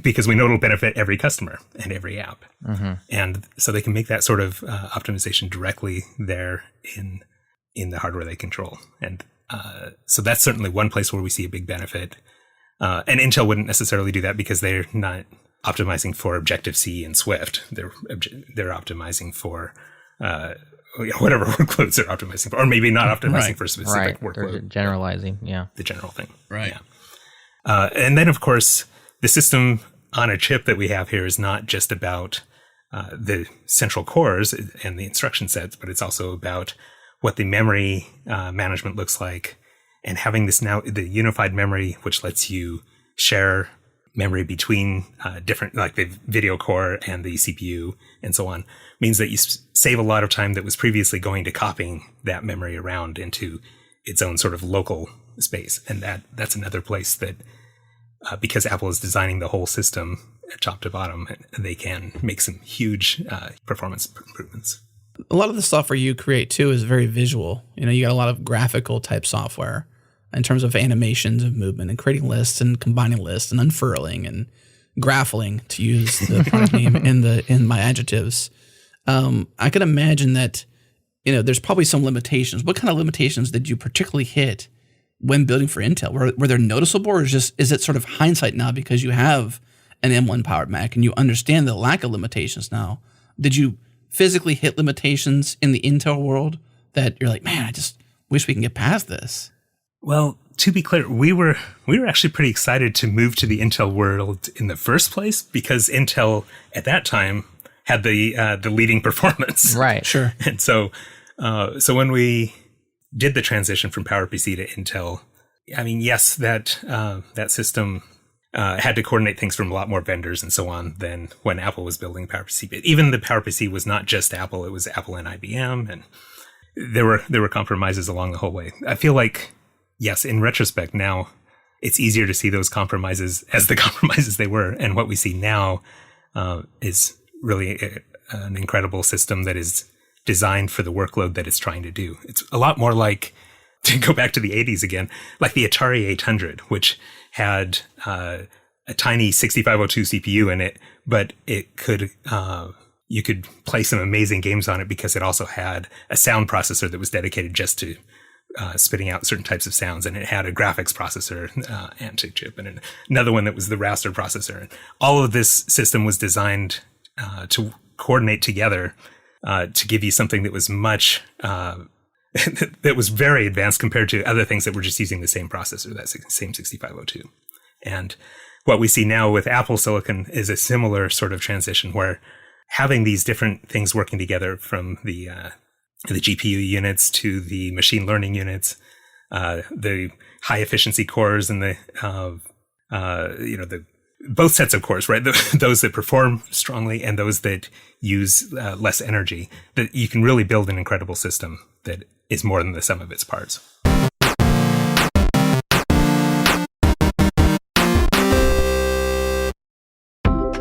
because we know it'll benefit every customer and every app. Mm-hmm. And so they can make that sort of optimization directly there in the hardware they control. And so that's certainly one place where we see a big benefit. And Intel wouldn't necessarily do that because they're not optimizing for Objective-C and Swift. They're optimizing for whatever workloads they're optimizing for, or maybe not optimizing for a specific workload. They're generalizing, the general thing. Right. Yeah. And then, of course, the system on a chip that we have here is not just about the central cores and the instruction sets, but it's also about what the memory management looks like, and having this now, the unified memory, which lets you share memory between different, like the video core and the CPU and so on, means that you save a lot of time that was previously going to copying that memory around into its own sort of local space. And that's another place that, because Apple is designing the whole system top to bottom, they can make some huge performance improvements. A lot of the software you create too is very visual. You got a lot of graphical type software in terms of animations of movement and creating lists and combining lists and unfurling and graffling, to use the product name in my adjectives. I could imagine that, there's probably some limitations. What kind of limitations did you particularly hit when building for Intel? Were there noticeable, or is it sort of hindsight now because you have an M1 powered Mac and you understand the lack of limitations now? Did you physically hit limitations in the Intel world that you're like, man, I just wish we can get past this? Well, to be clear, we were actually pretty excited to move to the Intel world in the first place because Intel at that time had the leading performance. Right. Sure. And so when we did the transition from PowerPC to Intel, I mean, yes, that system had to coordinate things from a lot more vendors and so on than when Apple was building PowerPC. But even the PowerPC was not just Apple; it was Apple and IBM, and there were compromises along the whole way. I feel like, yes, in retrospect, now it's easier to see those compromises as the compromises they were, and what we see now is really an incredible system that is designed for the workload that it's trying to do. It's a lot more like, to go back to the 80s again, like the Atari 800, which had a tiny 6502 CPU in it, but it could you could play some amazing games on it because it also had a sound processor that was dedicated just to spitting out certain types of sounds, and it had a graphics processor and chip, and another one that was the raster processor. And all of this system was designed to coordinate together to give you something that was much that was very advanced compared to other things that were just using the same processor, that same 6502. And what we see now with Apple Silicon is a similar sort of transition where having these different things working together, from the GPU units to the machine learning units, the high efficiency cores and the both sets of cores, right? Those that perform strongly and those that use less energy, that you can really build an incredible system that is more than the sum of its parts.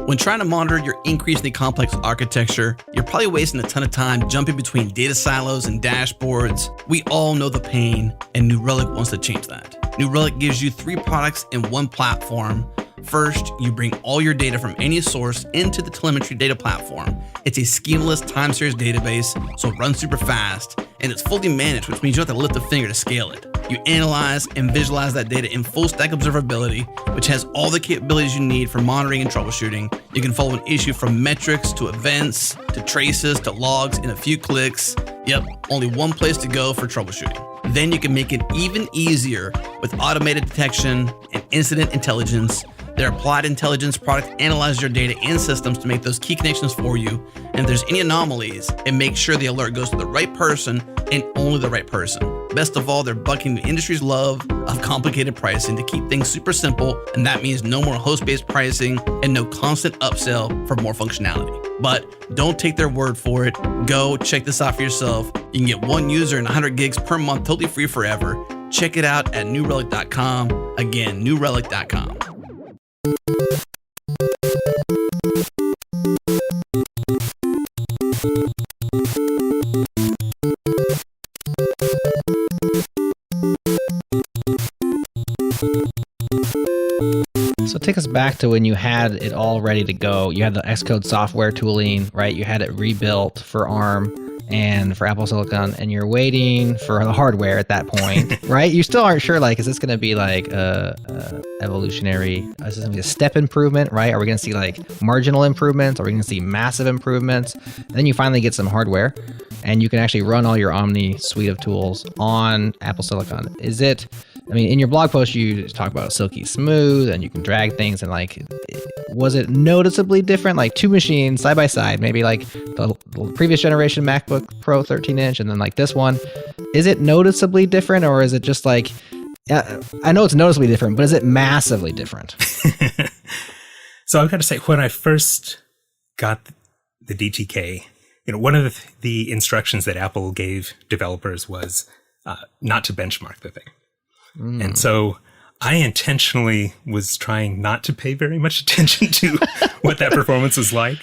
When trying to monitor your increasingly complex architecture, you're probably wasting a ton of time jumping between data silos and dashboards. We all know the pain, and New Relic wants to change that. New Relic gives you 3 products in one platform. First, you bring all your data from any source into the telemetry data platform. It's a schemaless time series database, so it runs super fast, and it's fully managed, which means you don't have to lift a finger to scale it. You analyze and visualize that data in full stack observability, which has all the capabilities you need for monitoring and troubleshooting. You can follow an issue from metrics to events to traces to logs in a few clicks. Yep, only one place to go for troubleshooting. Then you can make it even easier with automated detection and incident intelligence. Their Applied Intelligence product analyzes your data and systems to make those key connections for you. And if there's any anomalies, it makes sure the alert goes to the right person and only the right person. Best of all, they're bucking the industry's love of complicated pricing to keep things super simple. And that means no more host-based pricing and no constant upsell for more functionality. But don't take their word for it. Go check this out for yourself. You can get 1 user and 100 gigs per month, totally free forever. Check it out at newrelic.com. Again, newrelic.com. So take us back to when you had it all ready to go. You had the Xcode software tooling, right? You had it rebuilt for ARM and for Apple Silicon, and you're waiting for the hardware at that point, right? You still aren't sure, like, is this going to be like evolutionary, is this going to be a step improvement, right? Are we going to see like marginal improvements? Are we going to see massive improvements? And then you finally get some hardware, and you can actually run all your Omni suite of tools on Apple Silicon. Is it, I mean, in your blog post, you talk about silky smooth and you can drag things, and like, was it noticeably different? Like 2 machines side by side, maybe like the previous generation MacBook Pro 13-inch and then like this one. Is it noticeably different, or is it just like Yeah, I know it's noticeably different, but is it massively different? So I've got to say, when I first got the DTK, one of the instructions that Apple gave developers was not to benchmark the thing. And so I intentionally was trying not to pay very much attention to what that performance was like.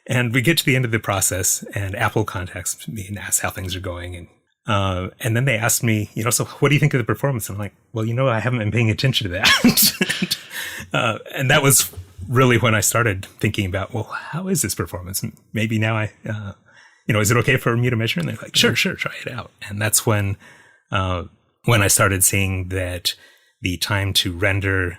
And we get to the end of the process, and Apple contacts me and asks how things are going. And then they asked me, so what do you think of the performance? And I'm like, well, I haven't been paying attention to that. And that was really when I started thinking about, well, how is this performance? Maybe now is it okay for me to measure? And they're like, sure, try it out. And that's when I started seeing that the time to render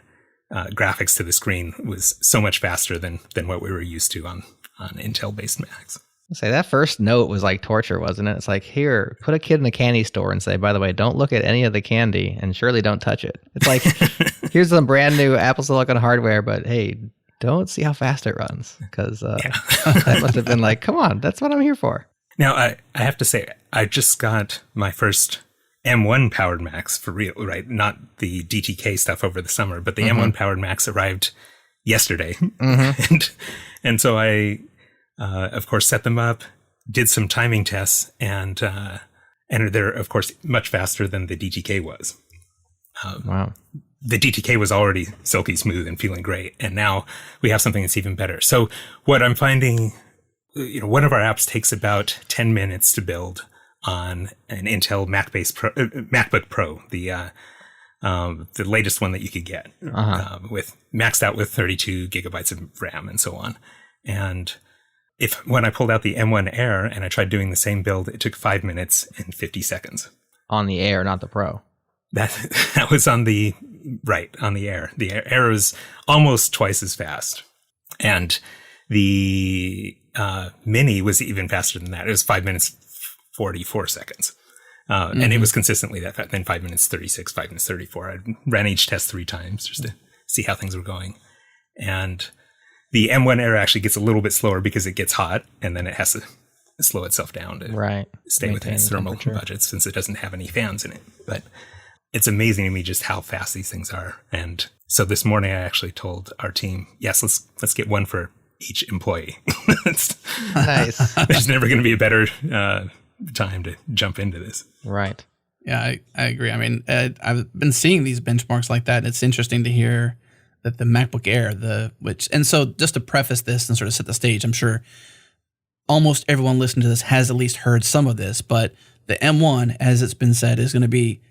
graphics to the screen was so much faster than what we were used to on Intel-based Macs. Say that first note was like torture, wasn't it? It's like, here, put a kid in a candy store and say, by the way, don't look at any of the candy and surely don't touch it. It's like, here's some brand new Apple Silicon hardware, but hey, don't see how fast it runs, because that must have been like, come on, that's what I'm here for. Now, I have to say, I just got my first M1 powered Macs for real, right? Not the DTK stuff over the summer, but the M1 powered Macs arrived yesterday. And so I, of course, set them up, did some timing tests, and they're, of course, much faster than the DTK was. Wow. The DTK was already silky smooth and feeling great, and now we have something that's even better. So what I'm finding, one of our apps takes about 10 minutes to build on an Intel MacBook Pro, the latest one that you could get, with maxed out with 32 gigabytes of RAM and so on. And when I pulled out the M1 Air and I tried doing the same build, it took 5 minutes and 50 seconds. On the Air, not the Pro. That was on the Air. The Air was almost twice as fast. And the Mini was even faster than that. It was 5 minutes 44 seconds. And it was consistently that fast. Then 5 minutes 36, 5 minutes 34. I ran each test 3 times just to see how things were going. And the M1 Air actually gets a little bit slower because it gets hot, and then it has to slow itself down to stay within its thermal budget, since it doesn't have any fans in it. But it's amazing to me just how fast these things are. And so this morning I actually told our team, yes, let's get one for each employee. Nice. There's never going to be a better time to jump into this. Right. Yeah, I agree. I mean, I've been seeing these benchmarks like that, and it's interesting to hear that the MacBook Air, and so just to preface this and sort of set the stage, I'm sure almost everyone listening to this has at least heard some of this, but the M1, as it's been said, is going to be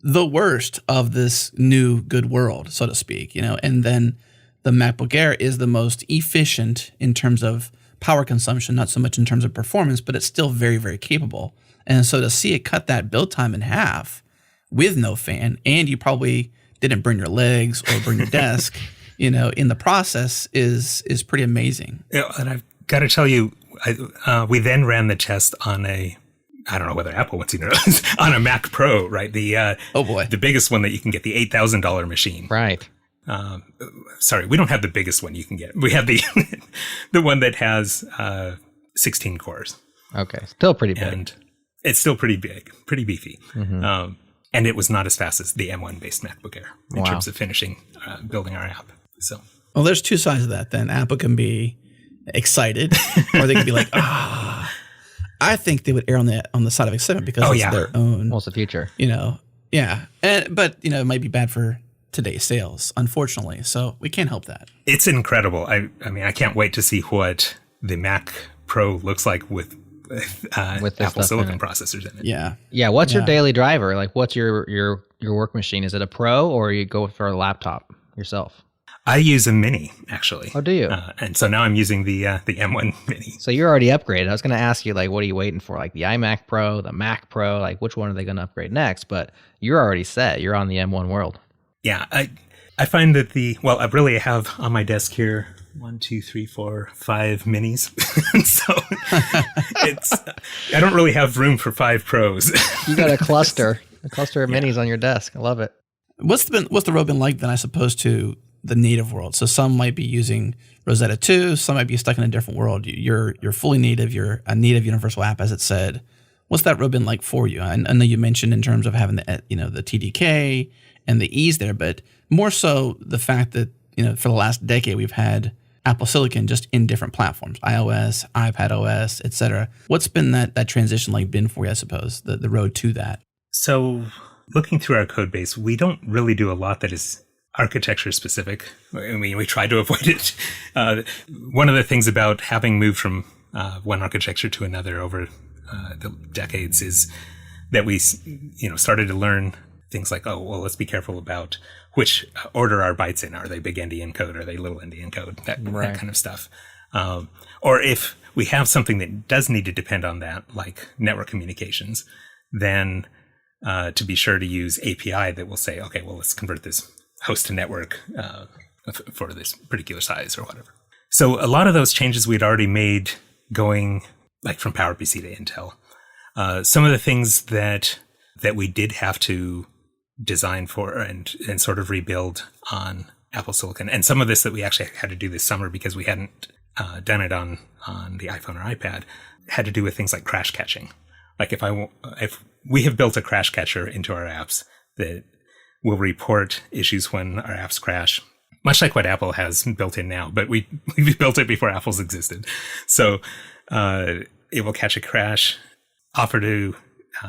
the worst of this new good world, so to speak, and then the MacBook Air is the most efficient in terms of power consumption, not so much in terms of performance, but it's still very, very capable. And so to see it cut that build time in half with no fan, and you probably didn't burn your legs or burn your desk, in the process is pretty amazing. And I've got to tell you, we then ran the test on I don't know whether Apple wants to know, on a Mac Pro, right? The biggest one that you can get, the $8,000 machine. Right. Sorry, we don't have the biggest one you can get. We have the the one that has 16 cores. Okay, still pretty big. And it's still pretty big, pretty beefy. And it was not as fast as the M1 based MacBook Air in terms of finishing building our app. So, well, there's two sides of that. Then Apple can be excited, or they can be like, I think they would err on the side of excitement because it's their own. What's the future? Yeah, but it might be bad for today's sales, unfortunately. So we can't help that. It's incredible. I mean, I can't wait to see what the Mac Pro looks like with Apple Silicon processors in it. Yeah. What's your daily driver? Like, what's your work machine? Is it a Pro, or you go for a laptop yourself? I use a Mini, actually. Oh, do you? And so now I'm using the M1 Mini. So you're already upgraded. I was going to ask you, like, what are you waiting for? Like the iMac Pro, the Mac Pro, like which one are they going to upgrade next? But you're already set. You're on the M1 world. Yeah, I find that I really have on my desk here 1, 2, 3, 4, 5 Minis. So I don't really have room for 5 Pros. You got a cluster of Minis on your desk. I love it. What's the road been like then, I suppose, to the native world? So some might be using Rosetta 2, some might be stuck in a different world. You're fully native, you're a native universal app, as it said. What's that road been like for you? I know you mentioned in terms of having the TDK and the ease there, but more so the fact that, for the last decade, we've had Apple Silicon just in different platforms, iOS, iPadOS, et cetera. What's been that transition like been for you, I suppose, the road to that? So looking through our code base, we don't really do a lot that is architecture specific. I mean, we try to avoid it. One of the things about having moved from one architecture to another over the decades is that we, started to learn things like, let's be careful about which order our bytes in. Are they big endian code? Are they little endian code? That kind of stuff. Or if we have something that does need to depend on that, like network communications, then to be sure to use API that will say, okay, well, let's convert this host to network for this particular size or whatever. So a lot of those changes we'd already made going like from PowerPC to Intel. Some of the things that we did have to design for and sort of rebuild on Apple Silicon, and some of this that we actually had to do this summer because we hadn't done it on the iPhone or iPad, had to do with things like crash catching. Like if we have built a crash catcher into our apps that will report issues when our apps crash, much like what Apple has built in now, but we built it before Apple's existed. So it will catch a crash, offer to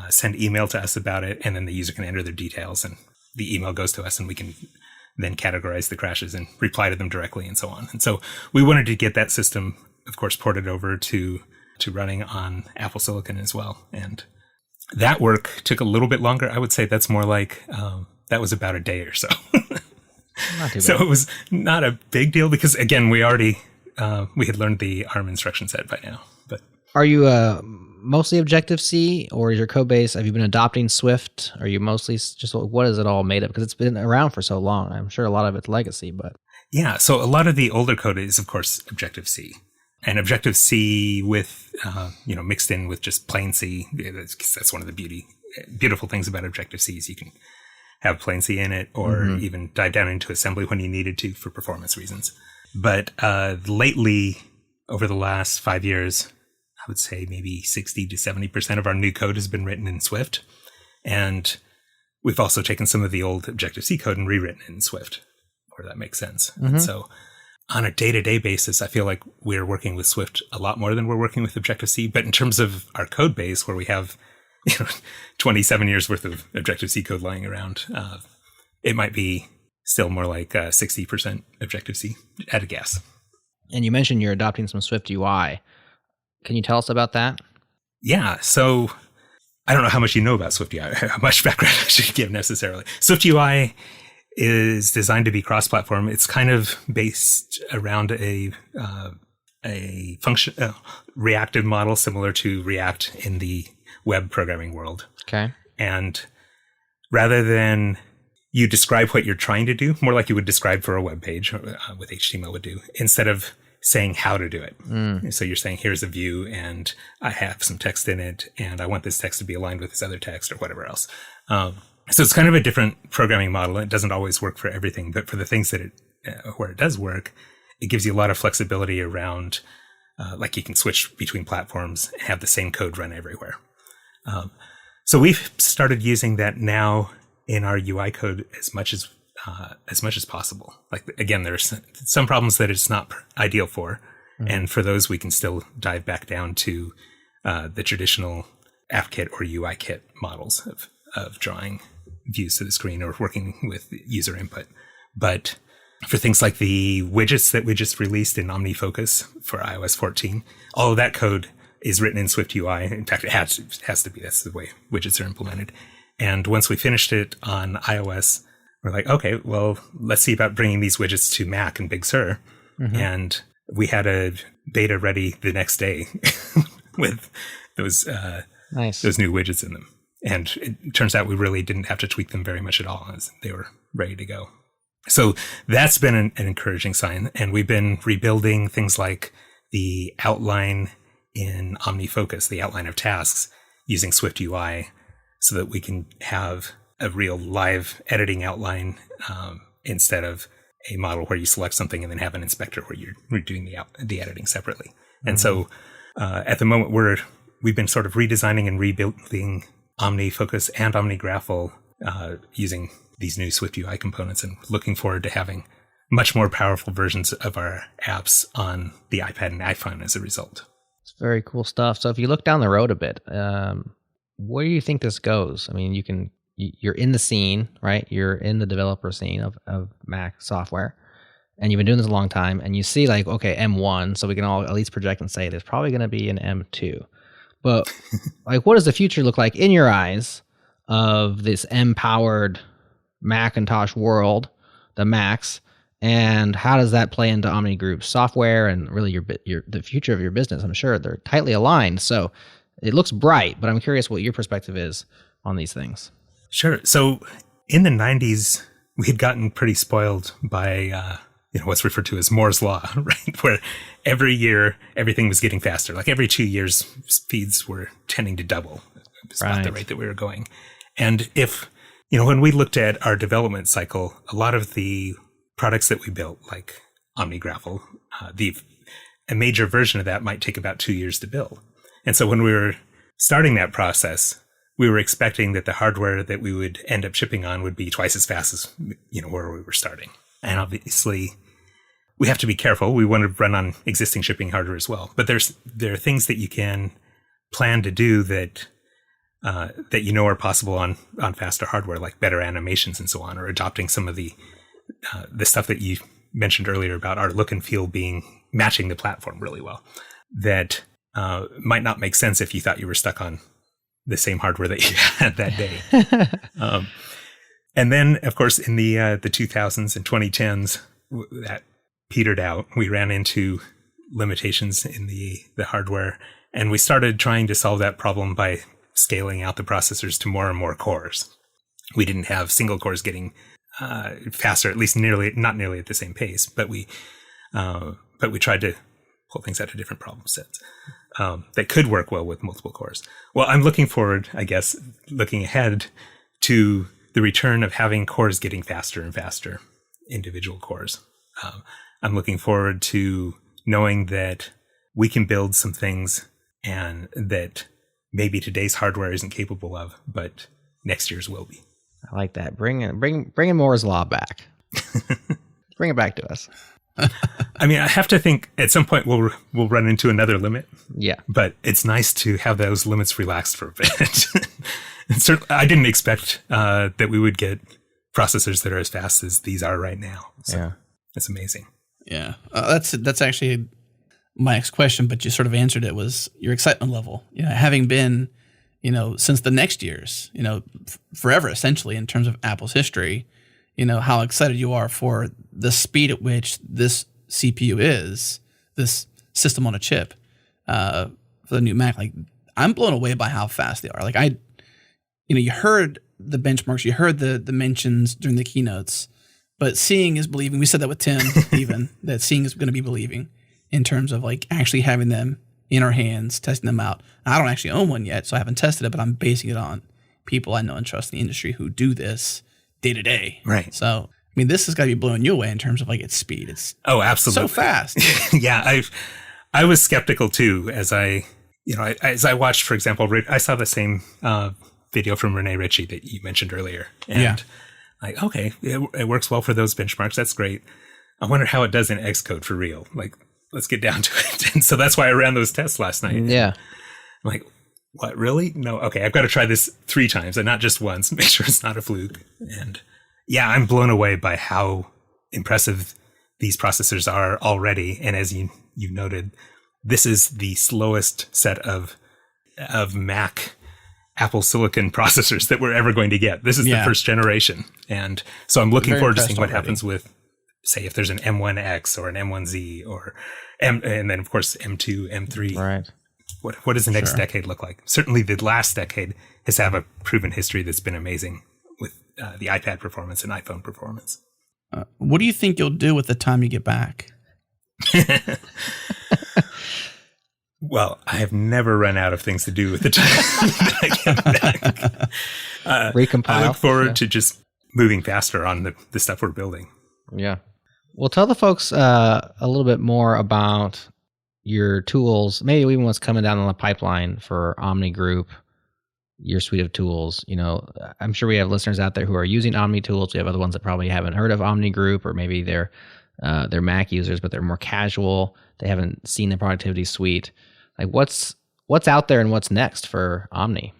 send email to us about it, and then the user can enter their details, and the email goes to us, and we can then categorize the crashes and reply to them directly and so on. And so we wanted to get that system, of course, ported over to running on Apple Silicon as well. And that work took a little bit longer. I would say that's more like, that was about a day or so. Not too bad. So it was not a big deal because, again, we already, we had learned the ARM instruction set by now. But Are you mostly Objective-C, or is your code base, have you been adopting Swift? Are you mostly just, what is it all made of? Because it's been around for so long. I'm sure a lot of it's legacy, but. Yeah, so a lot of the older code is, of course, Objective-C. And Objective-C with, mixed in with just plain C. That's one of the beautiful things about Objective-C is you can have plain C in it, or even dive down into assembly when you needed to for performance reasons. But lately, over the last 5 years, I would say maybe 60 to 70% of our new code has been written in Swift. And we've also taken some of the old Objective-C code and rewritten it in Swift, where that makes sense. And so on a day-to-day basis, I feel like we're working with Swift a lot more than we're working with Objective-C. But in terms of our code base, where we have 27 years worth of Objective-C code lying around, it might be still more like 60% Objective-C at a guess. And you mentioned you're adopting some Swift UI. Can you tell us about that? Yeah, so I don't know how much you know about Swift UI, how much background I should give necessarily. Swift UI is designed to be cross-platform. It's kind of based around a function reactive model similar to React in the web programming world. Okay. And rather than you describe what you're trying to do, more like you would describe for a web page with HTML would do, instead of saying how to do it. So you're saying, here's a view and I have some text in it and I want this text to be aligned with this other text or whatever else. So it's kind of a different programming model. It doesn't always work for everything, but for the things that where it does work, it gives you a lot of flexibility around, like you can switch between platforms and have the same code run everywhere. So we've started using that now in our UI code as much as possible. Like, again, there's some problems that it's not ideal for. And for those, we can still dive back down to the traditional AppKit or UIKit models of drawing views to the screen or working with user input. But for things like the widgets that we just released in OmniFocus for iOS 14, all of that code is written in Swift UI. In fact, it has to be. That's the way widgets are implemented. And once we finished it on iOS, we're like, okay, well, let's see about bringing these widgets to Mac and Big Sur. And we had a beta ready the next day with those new widgets in them. And it turns out we really didn't have to tweak them very much at all, as they were ready to go. So that's been an encouraging sign. And we've been rebuilding things like the outline in OmniFocus, the outline of tasks, using Swift UI so that we can have a real live editing outline instead of a model where you select something and then have an inspector where you're doing the editing separately. And so at the moment, we've been sort of redesigning and rebuilding OmniFocus and OmniGraffle using these new Swift UI components, and looking forward to having much more powerful versions of our apps on the iPad and iPhone as a result. It's very cool stuff. So if you look down the road a bit, where do you think this goes? I mean, you're in the scene, right? You're in the developer scene of Mac software, and you've been doing this a long time, and you see like, okay, M1, so we can all at least project and say there's probably going to be an M2. But like, what does the future look like in your eyes of this M-powered Macintosh world, the Macs, and how does that play into Omni Group's software and really the future of your business? I'm sure they're tightly aligned, so it looks bright, but I'm curious what your perspective is on these things. Sure. So in the 90s, we had gotten pretty spoiled by what's referred to as Moore's Law, right? Where every year everything was getting faster. Like every 2 years, speeds were tending to double. It's about the rate that we were going. And if, when we looked at our development cycle, a lot of the products that we built, like OmniGraffle, a major version of that might take about 2 years to build. And so when we were starting that process, we were expecting that the hardware that we would end up shipping on would be twice as fast as, where we were starting. And obviously, we have to be careful. We want to run on existing shipping hardware as well. But there are things that you can plan to do that are possible on faster hardware, like better animations and so on, or adopting some of the stuff that you mentioned earlier about our look and feel matching the platform really well. That might not make sense if you thought you were stuck on the same hardware that you had that day. And then, of course, in the 2000s and 2010s, that petered out. We ran into limitations in the hardware, and we started trying to solve that problem by scaling out the processors to more and more cores. We didn't have single cores getting faster, at least not nearly at the same pace, but we tried to pull things out of different problem sets that could work well with multiple cores. Well, I'm looking forward, I guess, looking ahead to the return of having cores getting faster and faster, individual cores. I'm looking forward to knowing that we can build some things and that maybe today's hardware isn't capable of, but next year's will be. I like that. Bringing Moore's Law back. Bring it back to us. I mean, I have to think at some point we'll run into another limit. Yeah. But it's nice to have those limits relaxed for a bit. And certainly, I didn't expect that we would get processors that are as fast as these are right now. So yeah. It's amazing. Yeah. That's actually my next question, but you sort of answered it, was your excitement level. Having been, since the next years, forever essentially in terms of Apple's history, how excited you are for the speed at which this CPU is, this system on a chip, for the new Mac. Like, I'm blown away by how fast they are. Like, you heard the benchmarks, you heard the mentions during the keynotes, but seeing is believing. We said that with Tim, even, that seeing is going to be believing in terms of like actually having them in our hands, testing them out. I don't actually own one yet, so I haven't tested it, but I'm basing it on people I know and trust in the industry who do this day to day. Right. So, I mean, this has got to be blowing you away in terms of like its speed. It's absolutely so fast. Yeah, I was skeptical too as I watched, for example, I saw the same video from Rene Ritchie that you mentioned earlier, and like, okay, it works well for those benchmarks. That's great. I wonder how it does in Xcode for real. Like, let's get down to it. And so that's why I ran those tests last night. Yeah. I'm like, what, really? No. Okay, I've got to try this 3 times and not just once. Make sure it's not a fluke. And yeah, I'm blown away by how impressive these processors are already. And as you noted, this is the slowest set of Mac Apple Silicon processors that we're ever going to get. This is the first generation. And so I'm looking forward to seeing what happens with, say, if there's an M1X or an M1Z or and then of course M2, M3. Right. What does the next decade look like? Certainly the last decade has had a proven history that's been amazing with the iPad performance and iPhone performance. What do you think you'll do with the time you get back? Well, I have never run out of things to do with the time that I get back. Recompile. I look forward to just moving faster on the stuff we're building. Yeah. Well, tell the folks a little bit more about your tools, maybe even what's coming down the pipeline for Omni Group, your suite of tools. You know, I'm sure we have listeners out there who are using Omni tools. We have other ones that probably haven't heard of Omni Group, or maybe they're Mac users, but they're more casual. They haven't seen the productivity suite. Like, what's out there and what's next for Omni?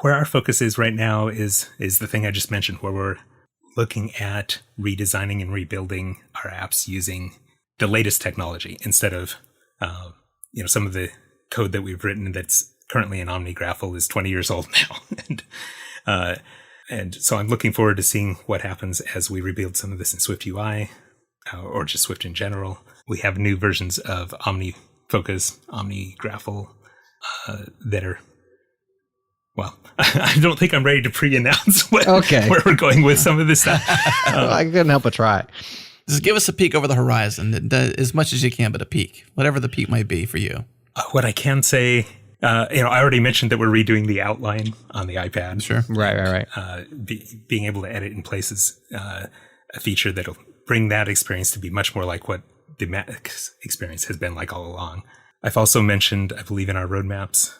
Where our focus is right now is the thing I just mentioned, where we're looking at redesigning and rebuilding our apps using the latest technology instead of, some of the code that we've written that's currently in OmniGraffle is 20 years old now. And so I'm looking forward to seeing what happens as we rebuild some of this in Swift UI, or just Swift in general. We have new versions of OmniFocus, OmniGraffle, that are, well, I don't think I'm ready to pre-announce where we're going with some of this stuff. I couldn't help but try. Just give us a peek over the horizon, as much as you can, but a peek, whatever the peek might be for you. What I can say, I already mentioned that we're redoing the outline on the iPad. Sure. Right. Being able to edit in places, a feature that'll bring that experience to be much more like what the Mac experience has been like all along. I've also mentioned, I believe in our roadmaps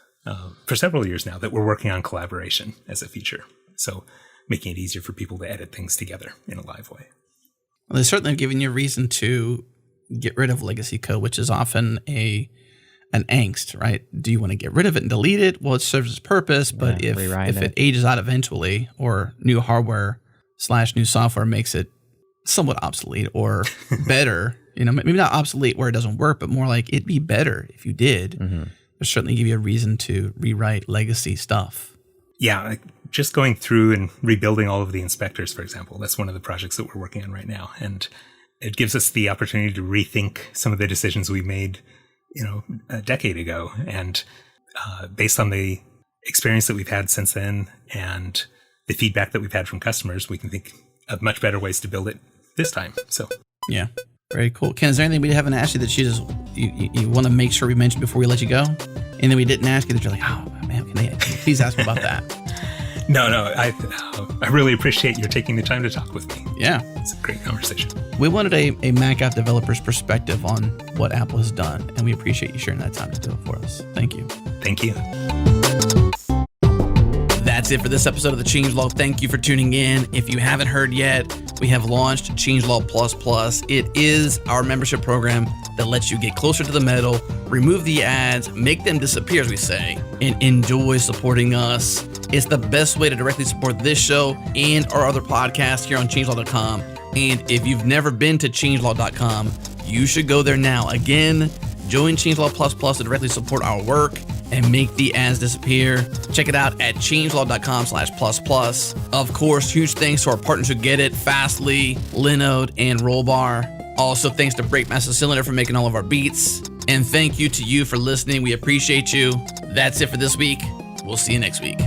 for several years now, that we're working on collaboration as a feature. So making it easier for people to edit things together in a live way. Well, they certainly have given you a reason to get rid of legacy code, which is often an angst, right? Do you want to get rid of it and delete it? Well, it serves its purpose, but if it ages out eventually, or new hardware / new software makes it somewhat obsolete, or better, maybe not obsolete where it doesn't work, but more like it'd be better if you did. Mm-hmm. It'll certainly give you a reason to rewrite legacy stuff. Yeah, just going through and rebuilding all of the inspectors, for example, that's one of the projects that we're working on right now. And it gives us the opportunity to rethink some of the decisions we made, a decade ago. And based on the experience that we've had since then and the feedback that we've had from customers, we can think of much better ways to build it this time. So, yeah, very cool. Ken, is there anything we haven't asked you that you want to make sure we mention before we let you go? Anything we didn't ask you that you're like, oh man, can you please ask me about that? No, I really appreciate your taking the time to talk with me. Yeah. It's a great conversation. We wanted a Mac app developer's perspective on what Apple has done, and we appreciate you sharing that time to do it for us. Thank you. Thank you. That's it for this episode of the Changelog. Thank you for tuning in. If you haven't heard yet, we have launched Changelog Plus. It is our membership program that lets you get closer to the metal, remove the ads, make them disappear, as we say, and enjoy supporting us. It's the best way to directly support this show and our other podcasts here on changelog.com. And if you've never been to changelog.com, you should go there now. Again, join Changelog Plus to directly support our work and make the ads disappear. Check it out at changelog.com/plus. Of course, huge thanks to our partners who get it, Fastly, Linode, and Rollbar. Also, thanks to Breakmaster Cylinder for making all of our beats. And thank you to you for listening. We appreciate you. That's it for this week. We'll see you next week.